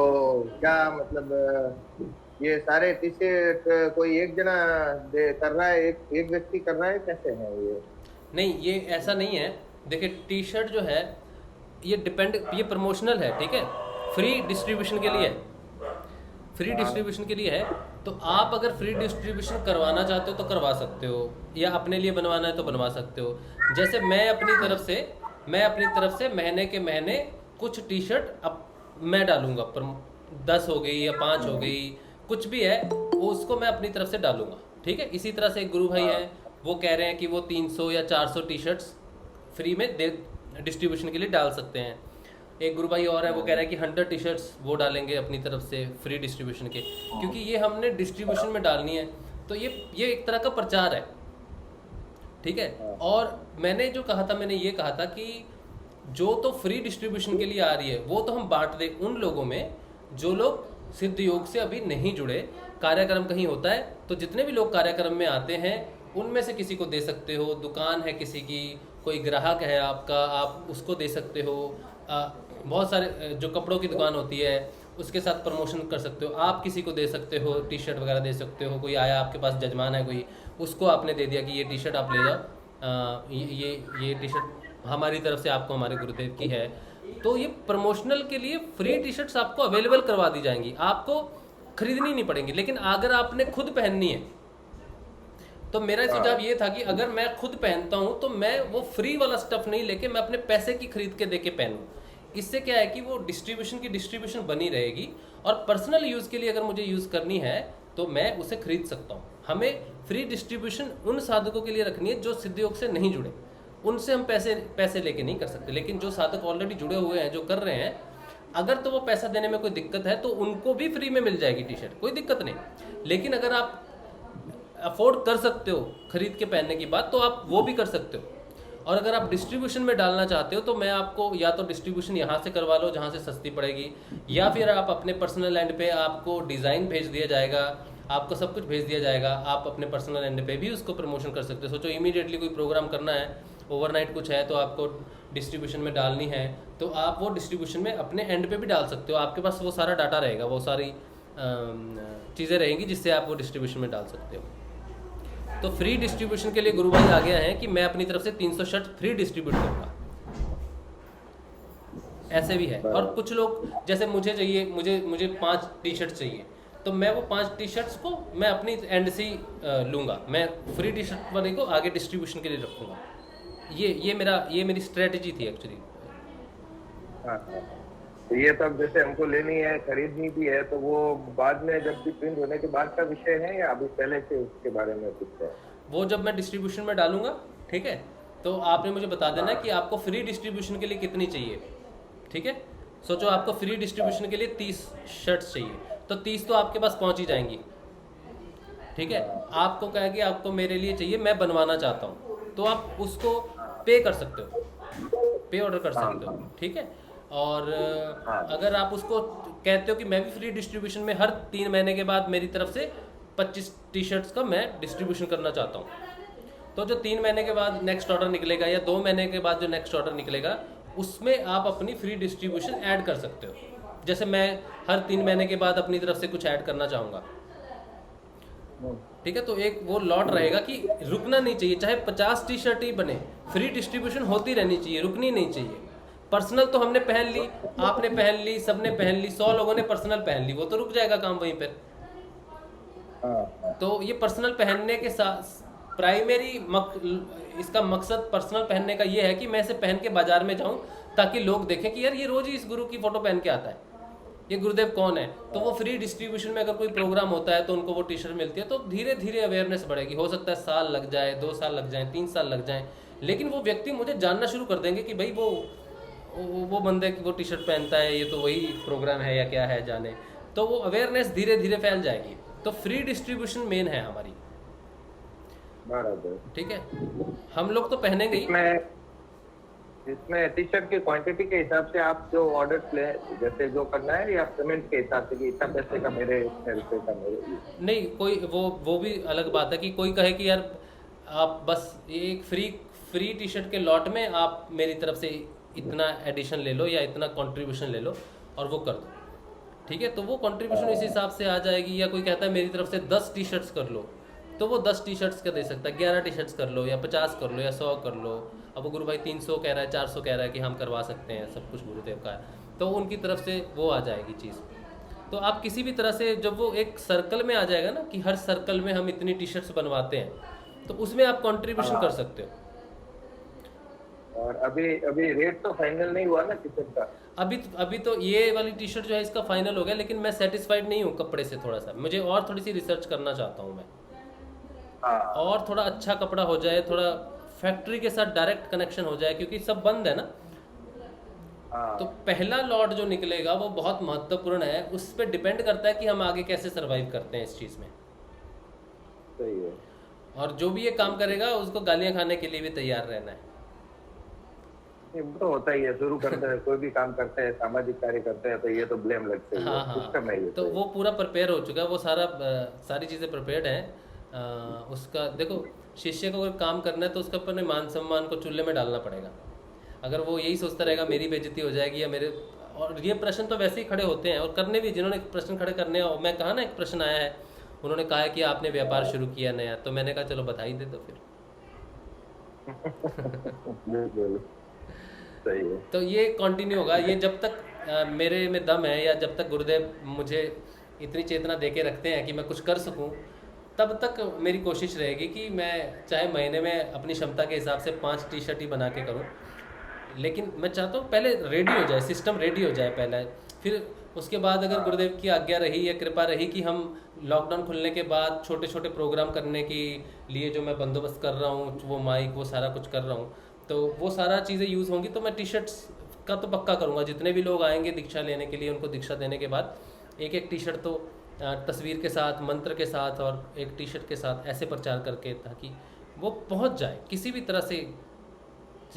क्या मतलब ये सारे टीचर कोई एक जना कर रहा है, एक व्यक्ति कर रहा है, कैसे है ये? नहीं, ये ऐसा नहीं है। देखिए, टी शर्ट जो है ये ये प्रमोशनल है, ठीक है, फ्री डिस्ट्रीब्यूशन के लिए, फ्री डिस्ट्रीब्यूशन के लिए है। तो आप अगर फ्री डिस्ट्रीब्यूशन करवाना चाहते हो तो करवा सकते हो, या अपने लिए बनवाना है तो बनवा सकते हो। जैसे मैं अपनी तरफ से महीने के महीने कुछ टी शर्ट अब मैं डालूंगा, 10 हो गई या 5 हो गई, कुछ भी है वो उसको मैं अपनी तरफ से डालूंगा, ठीक है। इसी तरह से एक गुरु भाई हैं, वो कह रहे हैं कि वो 300 या 400 टी शर्ट्स फ्री में डिस्ट्रीब्यूशन के लिए डाल सकते हैं। एक गुरु भाई और है, वो कह रहा है कि 100 टी शर्ट्स वो डालेंगे अपनी तरफ से फ्री डिस्ट्रीब्यूशन के, क्योंकि ये हमने डिस्ट्रीब्यूशन में डालनी है। तो ये एक तरह का प्रचार है, ठीक है। और मैंने ये कहा था कि जो तो फ्री डिस्ट्रीब्यूशन के लिए आ रही है वो तो हम बांट दें उन लोगों में जो लोग सिद्ध योग से अभी नहीं जुड़े। कार्यक्रम कहीं होता है तो जितने भी लोग कार्यक्रम में आते हैं उनमें से किसी को दे सकते हो, दुकान है किसी की, कोई ग्राहक है आपका, आप उसको दे सकते हो। बहुत सारे जो कपड़ों की दुकान होती है उसके साथ प्रमोशन कर सकते हो, आप किसी को दे सकते हो, टी शर्ट वगैरह दे सकते हो। कोई आया आपके पास, जजमान है कोई, उसको आपने दे दिया कि ये टी शर्ट आप ले जाओ, ये टी शर्ट हमारी तरफ से आपको हमारे गुरुदेव की है। तो ये प्रमोशनल के लिए फ्री टी शर्ट्स आपको अवेलेबल करवा दी जाएंगी, आपको खरीदनी नहीं पड़ेंगी। लेकिन अगर आपने खुद पहननी है तो मेरा सुझाव ये था कि अगर मैं खुद पहनता हूँ तो मैं वो फ्री वाला स्टफ नहीं लेके मैं अपने पैसे की खरीद के देके पहनूँ। इससे क्या है कि वो डिस्ट्रीब्यूशन बनी रहेगी, और पर्सनल यूज़ के लिए अगर मुझे यूज़ करनी है तो मैं उसे खरीद सकता हूँ। हमें फ्री डिस्ट्रीब्यूशन उन साधकों के लिए रखनी है जो सिद्ध योग से नहीं जुड़े, उनसे हम पैसे लेके नहीं कर सकते। लेकिन जो साधक ऑलरेडी जुड़े हुए हैं, जो कर रहे हैं, अगर तो वो पैसा देने में कोई दिक्कत है तो उनको भी फ्री में मिल जाएगी टी शर्ट, कोई दिक्कत नहीं। लेकिन अगर आप अफोर्ड कर सकते हो खरीद के पहनने की बात, तो आप वो भी कर सकते हो। और अगर आप डिस्ट्रीब्यूशन में डालना चाहते हो तो मैं आपको या तो डिस्ट्रीब्यूशन यहाँ से करवा लो जहाँ से सस्ती पड़ेगी, या फिर आप अपने पर्सनल एंड पे आपको डिज़ाइन भेज दिया जाएगा, आपको सब कुछ भेज दिया जाएगा, आप अपने पर्सनल एंड पे भी उसको प्रमोशन कर सकते हो। सोचो इमीडिएटली कोई प्रोग्राम करना है, ओवरनाइट कुछ है, तो आपको डिस्ट्रीब्यूशन में डालनी है, तो आप वो डिस्ट्रीब्यूशन में अपने एंड पे भी डाल सकते हो। आपके पास वो सारा डाटा रहेगा, वो सारी चीज़ें रहेंगी जिससे आप वो डिस्ट्रीब्यूशन में डाल सकते हो। तो फ्री डिस्ट्रीब्यूशन के लिए गुरु भाई आ गया है कि मैं अपनी तरफ से 300 शर्ट फ्री डिस्ट्रीब्यूट करूँगा, ऐसे भी है। और कुछ लोग जैसे मुझे चाहिए, मुझे 5 टी शर्ट चाहिए, तो मैं वो 5 टी शर्ट्स को मैं अपनी एंड से ही लूँगा, मैं फ्री टी शर्ट वाले को आगे डिस्ट्रीब्यूशन के लिए रखूँगा। ये मेरी स्ट्रेटजी थी एक्चुअली। तो ये सब जैसे हमको लेनी है, खरीदनी भी है, तो वो बाद में जब भी प्रिंट होने के बाद का विषय है या अभी पहले से उसके बारे में कुछ है? वो जब मैं डिस्ट्रीब्यूशन में डालूंगा, ठीक है, तो आपने मुझे बता देना कि आपको फ्री डिस्ट्रीब्यूशन के लिए कितनी चाहिए, ठीक है। सोचो आपको फ्री डिस्ट्रीब्यूशन के लिए 30 शर्ट्स चाहिए, तो 30 तो आपके पास पहुंच ही जाएंगी, ठीक है। आपको क्या है कि आपको मेरे लिए चाहिए, मैं बनवाना चाहता हूँ, तो आप उसको पे कर सकते हो, पे ऑर्डर कर सकते हो, ठीक है। और अगर आप उसको कहते हो कि मैं भी फ्री डिस्ट्रीब्यूशन में हर 3 महीने के बाद मेरी तरफ से 25 टी शर्ट्स का मैं डिस्ट्रीब्यूशन करना चाहता हूँ, तो जो 3 महीने के बाद नेक्स्ट ऑर्डर निकलेगा या 2 महीने के बाद जो नेक्स्ट ऑर्डर निकलेगा, उसमें आप अपनी फ्री डिस्ट्रीब्यूशन ऐड कर सकते हो। जैसे मैं हर 3 महीने के बाद अपनी तरफ से कुछ ऐड करना चाहूँगा, ठीक है, तो एक वो लॉट रहेगा कि रुकना नहीं चाहिए, चाहे 50 टी शर्ट ही बने, फ्री डिस्ट्रीब्यूशन होती रहनी चाहिए, रुकनी नहीं चाहिए। पर्सनल तो हमने पहन ली, आपने पहन ली, सबने पहन ली, 100 लोगों ने पर्सनल पहन ली, वो तो रुक जाएगा काम वहीं पर। तो ये पर्सनल पहनने के साथ प्राइमरी इसका मकसद पर्सनल पहनने का ये है कि मैं इसे पहन के बाजार में जाऊं ताकि लोग देखें कि यार ये रोज ही इस गुरु की फोटो पहन के आता है, ये गुरुदेव कौन है। तो वो फ्री डिस्ट्रीब्यूशन में अगर कोई प्रोग्राम होता है तो उनको वो टी शर्ट मिलती है, तो धीरे धीरे अवेयरनेस बढ़ेगी। हो सकता है साल लग जाए, 2 साल लग जाए, 3 साल लग जाए, लेकिन वो व्यक्ति मुझे जानना शुरू कर देंगे कि भाई वो बंदे की वो टी शर्ट पहनता है, ये तो वही प्रोग्राम है या क्या है जाने। तो वो अवेयरनेस धीरे धीरे फैल जाएगी। तो फ्री डिस्ट्रीब्यूशन मेन है हमारी, ठीक है। हम लोग तो पहनेंगे ही। इसमें टी शर्ट की क्वांटिटी के हिसाब से आप जो ऑर्डर ले, जैसे जो करना है, या पेमेंट के हिसाब से कि इतना पैसे का मेरे, इतने रुपए का मेरे? नहीं, कोई वो भी अलग बात है कि कोई कहे कि यार आप बस एक फ्री टी शर्ट के लॉट में आप मेरी तरफ से इतना एडिशन ले लो या इतना कंट्रीब्यूशन ले लो और वो कर दो, ठीक है। तो वो कंट्रीब्यूशन इस हिसाब से आ जाएगी। या कोई कहता है मेरी तरफ से 10 टी शर्ट्स कर लो, तो वो 10 टी शर्ट्स का दे सकता है, 11 टी शर्ट्स कर लो या 50 कर लो या 100 कर लो। अब वो गुरु भाई 300 कह रहा है, 400 कह रहा है कि हम करवा सकते हैं, सब कुछ गुरुदेव का है, तो उनकी तरफ से वो आ जाएगी चीज़। तो आप किसी भी तरह से जब वो एक सर्कल में आ जाएगा ना कि हर सर्कल में हम इतनी टी शर्ट्स बनवाते हैं, तो उसमें आप कंट्रीब्यूशन कर सकते हो। और अभी रेट तो फाइनल नहीं हुआ ना टी शर्ट का? अभी तो ये वाली टी शर्ट जो है इसका फाइनल हो गया, लेकिन मैं सेटिस्फाइड नहीं हूँ कपड़े से। थोड़ा सा मुझे और थोड़ी सी रिसर्च करना चाहता हूँ मैं, और थोड़ा अच्छा कपड़ा हो जाए, थोड़ा फैक्ट्री के साथ डायरेक्ट कनेक्शन हो जाए, क्योंकि सब बंद है ना। तो पहला लॉट जो निकलेगा वो बहुत महत्वपूर्ण है, उस पर डिपेंड करता है कि हम आगे कैसे सरवाइव करते हैं इस चीज़ में। सही है। और जो भी ये काम करेगा उसको गालियाँ खाने के लिए भी तैयार रहना है। वो तो होता ही है, शुरू करते हैं कोई भी काम करते हैं, सामाजिक कार्य करते हैं, तो ये तो ब्लेम लगते हैं। हाँ। तो वो पूरा प्रिपेयर हो चुका है, वो सारी चीज़ें प्रिपेयर्ड हैं। उसका देखो, शिष्य को अगर काम करना है तो उसका अपने मान सम्मान को चूल्हे में डालना पड़ेगा। अगर वो यही सोचता रहेगा मेरी बेइज्जती हो जाएगी या मेरे, और ये प्रश्न तो वैसे ही खड़े होते हैं और करने भी, जिन्होंने प्रश्न खड़े करने हैं। मैं कहा ना, एक प्रश्न आया है, उन्होंने कहा है कि आपने व्यापार शुरू किया नया, तो मैंने कहा चलो बधाई दे दो फिर। सही है। तो ये कंटिन्यू होगा, ये जब तक मेरे में दम है, या जब तक गुरुदेव मुझे इतनी चेतना दे के रखते हैं कि मैं कुछ कर सकूं, तब तक मेरी कोशिश रहेगी कि मैं चाहे महीने में अपनी क्षमता के हिसाब से 5 टी शर्ट ही बना के करूं। लेकिन मैं चाहता हूं पहले रेडी हो जाए, सिस्टम रेडी हो जाए पहले, फिर उसके बाद अगर गुरुदेव की आज्ञा रही या कृपा रही कि हम लॉकडाउन खुलने के बाद छोटे छोटे प्रोग्राम करने के लिए जो मैं बंदोबस्त कर रहा हूँ, वो माइक, वो सारा कुछ कर रहा हूँ, तो वो सारा चीज़ें यूज़ होंगी, तो मैं टी शर्ट्स का तो पक्का करूँगा। जितने भी लोग आएंगे दीक्षा लेने के लिए, उनको दीक्षा देने के बाद एक टी शर्ट तो तस्वीर के साथ, मंत्र के साथ और एक टी शर्ट के साथ ऐसे प्रचार करके, ताकि वो पहुंच जाए, किसी भी तरह से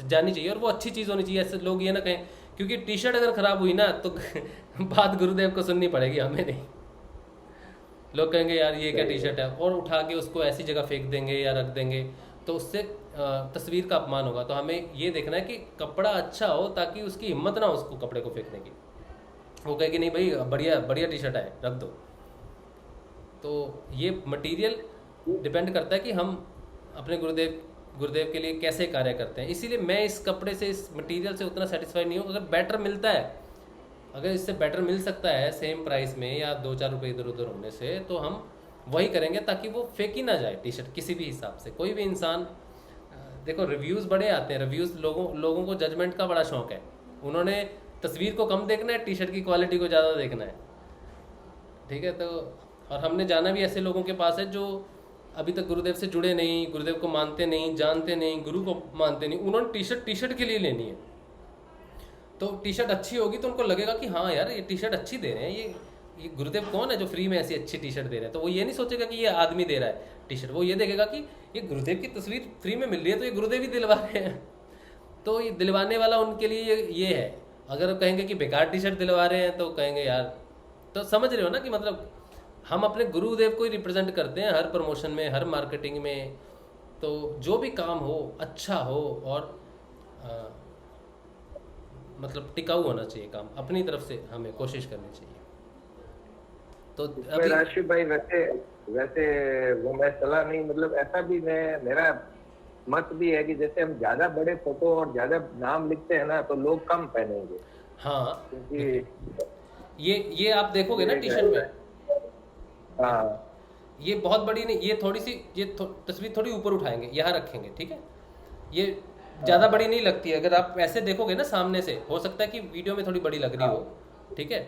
जानी चाहिए, और वो अच्छी चीज़ होनी चाहिए। ऐसे लोग ये ना कहें, क्योंकि टी शर्ट अगर ख़राब हुई ना तो बात गुरुदेव को सुननी पड़ेगी, हमें नहीं। लोग कहेंगे यार ये क्या टी शर्ट है, और उठा के उसको ऐसी जगह फेंक देंगे या रख देंगे, तो उससे तस्वीर का अपमान होगा। तो हमें ये देखना है कि कपड़ा अच्छा हो, ताकि उसकी हिम्मत ना हो उसको कपड़े को फेंकने की। वो कहे कि नहीं भाई बढ़िया बढ़िया टी शर्ट है, रख दो। तो ये मटेरियल डिपेंड करता है कि हम अपने गुरुदेव के लिए कैसे कार्य करते हैं। इसीलिए मैं इस कपड़े से, इस मटेरियल से उतना सेटिस्फाइड नहीं हूँ। अगर बेटर मिलता है, अगर इससे बेटर मिल सकता है सेम प्राइस में या 2-4 रुपये इधर उधर होने से, तो हम वही करेंगे, ताकि वो फेंकी ना जाए टी शर्ट किसी भी हिसाब से। कोई भी इंसान, देखो रिव्यूज़ बड़े आते हैं, रिव्यूज़ लोगों को जजमेंट का बड़ा शौक है। उन्होंने तस्वीर को कम देखना है, टी शर्ट की क्वालिटी को ज़्यादा देखना है, ठीक है। तो और हमने जाना भी ऐसे लोगों के पास है जो अभी तक गुरुदेव से जुड़े नहीं, गुरुदेव को मानते नहीं, जानते नहीं, गुरु को मानते नहीं। उन्होंने टी शर्ट के लिए लेनी है, तो टी शर्ट अच्छी होगी तो उनको लगेगा कि हाँ यार ये टी शर्ट अच्छी दे रहे हैं, ये गुरुदेव कौन है जो फ्री में ऐसी अच्छी टी शर्ट दे रहे हैं। तो वो ये नहीं सोचेगा कि ये आदमी दे रहा है टी शर्ट, वो ये देखेगा कि ये गुरुदेव की तस्वीर फ्री में मिल रही है, तो ये गुरुदेव ही दिलवा रहे हैं। तो ये दिलवाने वाला उनके लिए ये है। अगर कहेंगे कि बेकार टी शर्ट दिलवा रहे हैं, तो कहेंगे यार, तो समझ रहे हो ना कि मतलब हम अपने गुरुदेव को ही रिप्रेजेंट करते हैं हर प्रमोशन में, हर मार्केटिंग में। तो जो भी काम हो अच्छा हो, और मतलब टिकाऊ होना चाहिए काम, अपनी तरफ से हमें कोशिश करनी चाहिए। तो अभी राशि भाई वैसे वो मैं सलाह नहीं, मतलब ऐसा भी मेरा मत भी है कि जैसे हम ज्यादा बड़े फोटो और ज्यादा नाम लिखते हैं ना तो लोग कम पहनेंगे। हाँ, क्योंकि ये आप देखोगे ना टी शर्ट में, हाँ ये बहुत बड़ी नहीं, ये थोड़ी सी, ये तस्वीर थोड़ी ऊपर उठाएंगे, यहाँ रखेंगे, ठीक है। ये ज़्यादा बड़ी नहीं लगती है, अगर आप ऐसे देखोगे ना सामने से, हो सकता है कि वीडियो में थोड़ी बड़ी लग रही हो, ठीक है,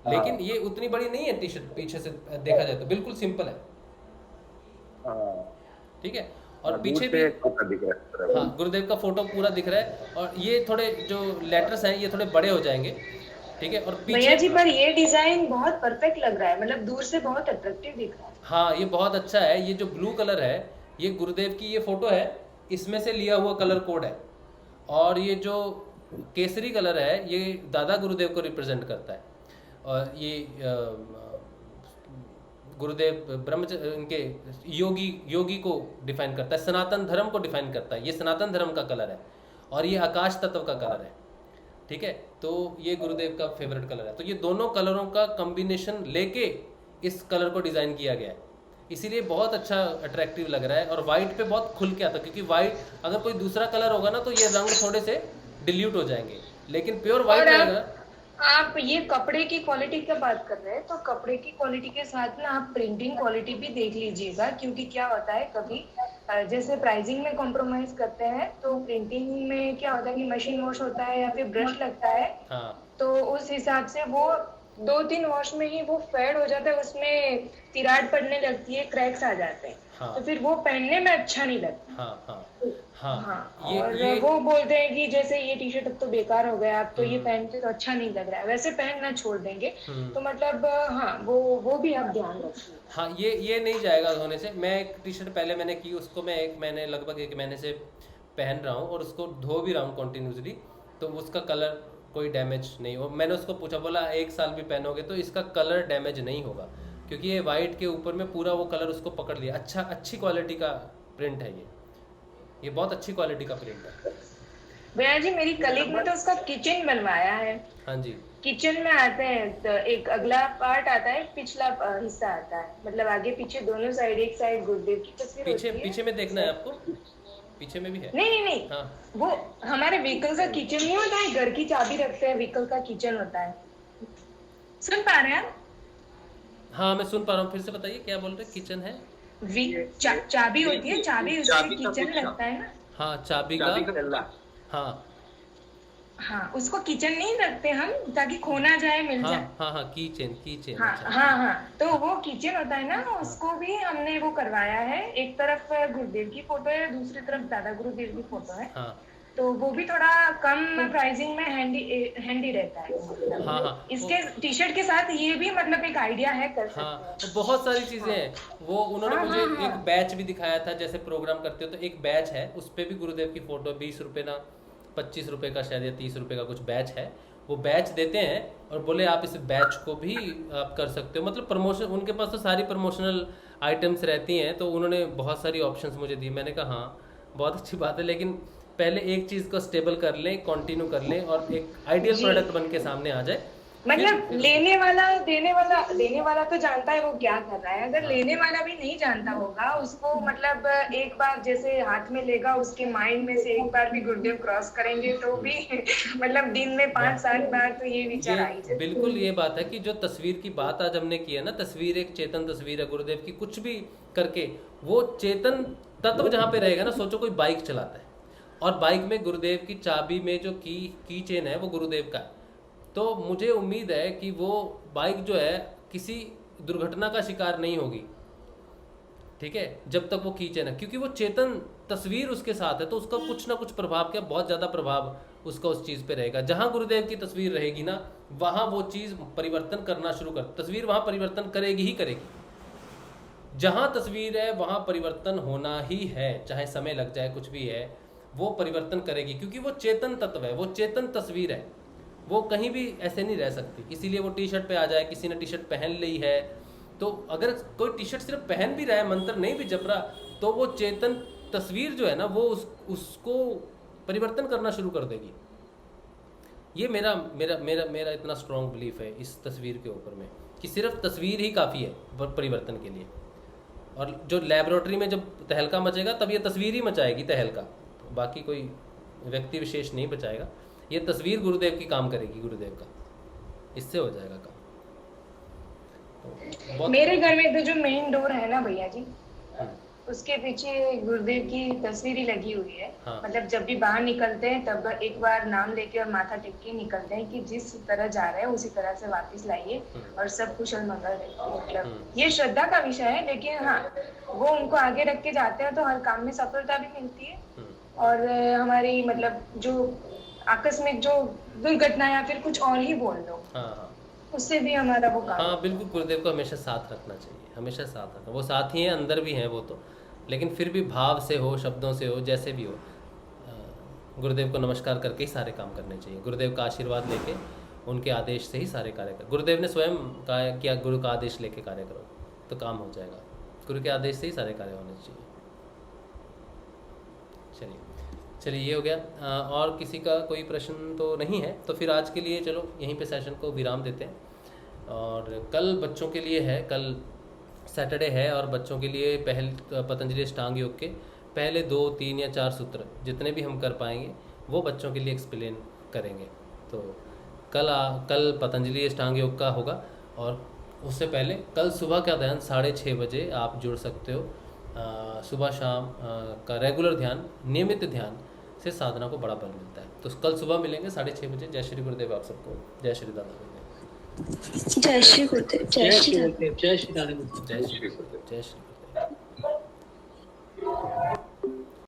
लेकिन ये उतनी बड़ी नहीं है टी शर्ट, पीछे से देखा जाए तो बिल्कुल सिंपल है, ठीक है। और पीछे भी हाँ गुरुदेव का फोटो पूरा दिख रहा है, और ये थोड़े जो लेटर्स हैं ये थोड़े बड़े हो जाएंगे, ठीक है। और भैया जी पर ये डिजाइन बहुत परफेक्ट लग रहा है, मतलब दूर से बहुत अट्रैक्टिव दिख रहा है। हाँ ये बहुत अच्छा है। ये जो ब्लू कलर है ये गुरुदेव की ये फोटो है, इसमें से लिया हुआ कलर कोड है, और ये जो केसरी कलर है ये दादा गुरुदेव को रिप्रेजेंट करता है, और ये गुरुदेव इनके योगी को डिफाइन करता है, सनातन धर्म को डिफाइन करता है। ये सनातन धर्म का कलर है, और ये आकाश तत्व का कलर है, ठीक है। तो ये गुरुदेव का फेवरेट कलर है। तो ये दोनों कलरों का कॉम्बिनेशन लेके इस कलर को डिज़ाइन किया गया है, इसीलिए बहुत अच्छा अट्रैक्टिव लग रहा है। और वाइट पे बहुत खुल के आता है, क्योंकि वाइट अगर कोई दूसरा कलर होगा ना तो ये रंग थोड़े से डिल्यूट हो जाएंगे, लेकिन प्योर वाइट रहेगा। आप ये कपड़े की क्वालिटी की बात कर रहे हैं, तो कपड़े की क्वालिटी के साथ ना आप प्रिंटिंग क्वालिटी भी देख लीजिएगा, क्योंकि क्या होता है कभी जैसे प्राइसिंग में कॉम्प्रोमाइज करते हैं तो प्रिंटिंग में क्या होता है कि मशीन वॉश होता है या फिर ब्रश लगता है, तो उस हिसाब से वो 2-3 वॉश में ही वो फेड हो जाता है, उसमें तिराड़ पड़ने लगती है, क्रैक्स आ जाते हैं, तो फिर वो पहनने में अच्छा नहीं लगता। और वो बोलते हैं कि जैसे ये टी शर्ट अब तो बेकार हो गया, अब तो ये पहनते तो अच्छा नहीं लग रहा है, वैसे पहनना छोड़ देंगे, तो मतलब हाँ वो भी आप ध्यान रखिए। हाँ ये नहीं जाएगा होने से। मैं एक टी शर्ट पहले मैंने की, उसको मैं लगभग 1 महीने से पहन रहा हूँ, और उसको धो भी रहा हूँ कंटिन्यूसली, तो उसका कलर कोई डैमेज नहीं हो। मैंने उसको पूछा, बोला 1 साल भी पहनोगे तो इसका कलर डैमेज नहीं होगा, क्योंकि ये वाइट के ऊपर में पूरा वो कलर उसको पकड़ लिया। अच्छी क्वालिटी का प्रिंट है ये बहुत अच्छी क्वालिटी का प्रिंट है। भैया जी मेरी कलीग ने तो उसका किचन बनवाया है। हाँ जी, किचन में आते हैं तो एक अगला पार्ट आता है, पिछला हिस्सा आता है, मतलब आगे पीछे दोनों साइड, एक साइड गुरुदेव की तस्वीर पीछे में देखना है आपको, पीछे में भी है। नहीं हाँ। वो हमारे व्हीकल का किचन नहीं होता है, घर की चाबी रखते हैं, व्हीकल का किचन होता है। सुन पा रहे हैं आप? हाँ मैं सुन पा रहा हूँ, फिर से बताइए क्या बोल रहे हैं। किचन है, चाबी होती है, चाबी उसमें किचन लगता है ना। हाँ चाबी का हाँ उसको किचन नहीं रखते हम, ताकि खोना जाए मिल जाए। हाँ किचन हाँ तो वो किचन होता है ना, उसको भी हमने वो करवाया है। एक तरफ गुरुदेव की फोटो है, दूसरी तरफ दादा गुरुदेव की फोटो है, तो वो भी थोड़ा कम प्राइसिंग में हैंडी रहता है। इसके टी शर्ट के साथ ये भी मतलब एक आइडिया है, कर सकते हैं। तो बहुत सारी चीजें हैं। वो उन्होंने मुझे एक बैच भी दिखाया था, जैसे प्रोग्राम करते हो तो एक बैच है, उस पर भी गुरुदेव की फोटो 20 रुपये ना 25 रुपये का शायद या 30 रुपये का कुछ बैच है, वो बैच देते हैं, और बोले आप इस बैच को भी आप कर सकते हो। मतलब प्रमोशन, उनके पास तो सारी प्रमोशनल आइटम्स रहती हैं, तो उन्होंने बहुत सारी ऑप्शंस मुझे दी। मैंने कहा हाँ बहुत अच्छी बात है, लेकिन पहले एक चीज़ को स्टेबल कर लें, कंटिन्यू कर लें, और एक आइडियल प्रोडक्ट बन के सामने आ जाए। मतलब देने वाला तो जानता है वो क्या कर रहा है, अगर लेने वाला भी नहीं जानता होगा, उसको मतलब एक बार जैसे हाथ में लेगा, उसके माइंड में से एक बार भी गुरुदेव क्रॉस करेंगे तो भी मतलब दिन में 5-7 बार तो ये विचार आई जाए। बिल्कुल ये बात है कि जो तस्वीर की बात आज हमने की है ना, तस्वीर एक चेतन तस्वीर है गुरुदेव की। कुछ भी करके वो चेतन तत्व जहाँ पे रहेगा ना, सोचो कोई बाइक चलाता है और बाइक में गुरुदेव की चाबी में जो की चेन है वो गुरुदेव का है, तो मुझे उम्मीद है कि वो बाइक जो है किसी दुर्घटना का शिकार नहीं होगी, ठीक है, जब तक वो की चेन है, क्योंकि वो चेतन तस्वीर उसके साथ है, तो उसका कुछ ना कुछ प्रभाव, क्या बहुत ज़्यादा प्रभाव उसका उस चीज़ पे रहेगा। जहाँ गुरुदेव की तस्वीर रहेगी ना, वहाँ वो चीज़ परिवर्तन करना शुरू कर, तस्वीर वहाँ परिवर्तन करेगी ही करेगी। जहाँ तस्वीर है वहाँ परिवर्तन होना ही है, चाहे समय लग जाए, कुछ भी है, वो परिवर्तन करेगी, क्योंकि वो चेतन तत्व है, वो चेतन तस्वीर है, वो कहीं भी ऐसे नहीं रह सकती। इसीलिए वो टी शर्ट पे आ जाए, किसी ने टी शर्ट पहन ली है, तो अगर कोई टी शर्ट सिर्फ पहन भी रहा है, मंत्र नहीं भी जप रहा, तो वो चेतन तस्वीर जो है ना, वो उसको परिवर्तन करना शुरू कर देगी। ये मेरा इतना स्ट्रॉन्ग बिलीफ है इस तस्वीर के ऊपर में। कि सिर्फ तस्वीर ही काफ़ी है परिवर्तन के लिए। और जो लेबोरेटरी में जब तहलका मचेगा तब ये तस्वीर ही मचाएगी तहलका, तो बाकी कोई व्यक्ति विशेष नहीं बचाएगा। ये तस्वीर गुरुदेव की काम करेगी, गुरुदेव का, इससे हो जाएगा काम। तो मेरे घर में तो जो मेन डोर है ना भैया जी, उसके पीछे गुरुदेव की तस्वीर ही लगी हुई है। हाँ। मतलब जब भी बाहर निकलते हैं तब एक बार नाम लेके और माथा टेक के निकलते हैं कि जिस तरह जा रहे हैं उसी तरह से वापस लाइए और सब कुशल मंगल रहे। मतलब ये श्रद्धा का विषय है, लेकिन हाँ वो उनको आगे रख के जाते हैं तो हर काम में सफलता भी मिलती है। और हमारी मतलब जो आकस्मिक जो दुर्घटना या फिर कुछ और ही बोल दो, उससे भी हमारा वो काम। हाँ बिल्कुल, गुरुदेव को हमेशा साथ रखना चाहिए, हमेशा साथ रखना। वो साथ ही हैं, अंदर भी हैं वो तो, लेकिन फिर भी भाव से हो, शब्दों से हो, जैसे भी हो, गुरुदेव को नमस्कार करके ही सारे काम करने चाहिए। गुरुदेव का आशीर्वाद लेके, उनके आदेश से ही सारे कार्य कर। गुरुदेव ने स्वयं कहा कि गुरु का आदेश लेके कार्य करो तो काम हो जाएगा। गुरु के आदेश से ही सारे कार्य होने चाहिए। चलिए ये हो गया। और किसी का कोई प्रश्न तो नहीं है, तो फिर आज के लिए चलो यहीं पे सेशन को विराम देते हैं। और कल बच्चों के लिए है, कल सैटरडे है और बच्चों के लिए पतंजलि अष्टांग योग के पहले 2, 3 या 4 सूत्र जितने भी हम कर पाएंगे वो बच्चों के लिए एक्सप्लेन करेंगे। तो कल पतंजलि अष्टांग योग का होगा। और उससे पहले कल सुबह का ध्यान 6:30 बजे आप जुड़ सकते हो। सुबह शाम का रेगुलर ध्यान, नियमित ध्यान से साधना को बड़ा बल मिलता है। तो कल सुबह मिलेंगे 6:30 बजे। जय श्री गुरुदेव आप सबको। जय श्री दादा गुरुदेव। जय श्री गुरुदेव। जय श्री गुरुदेव। जय श्री गुरुदेव। जय श्री।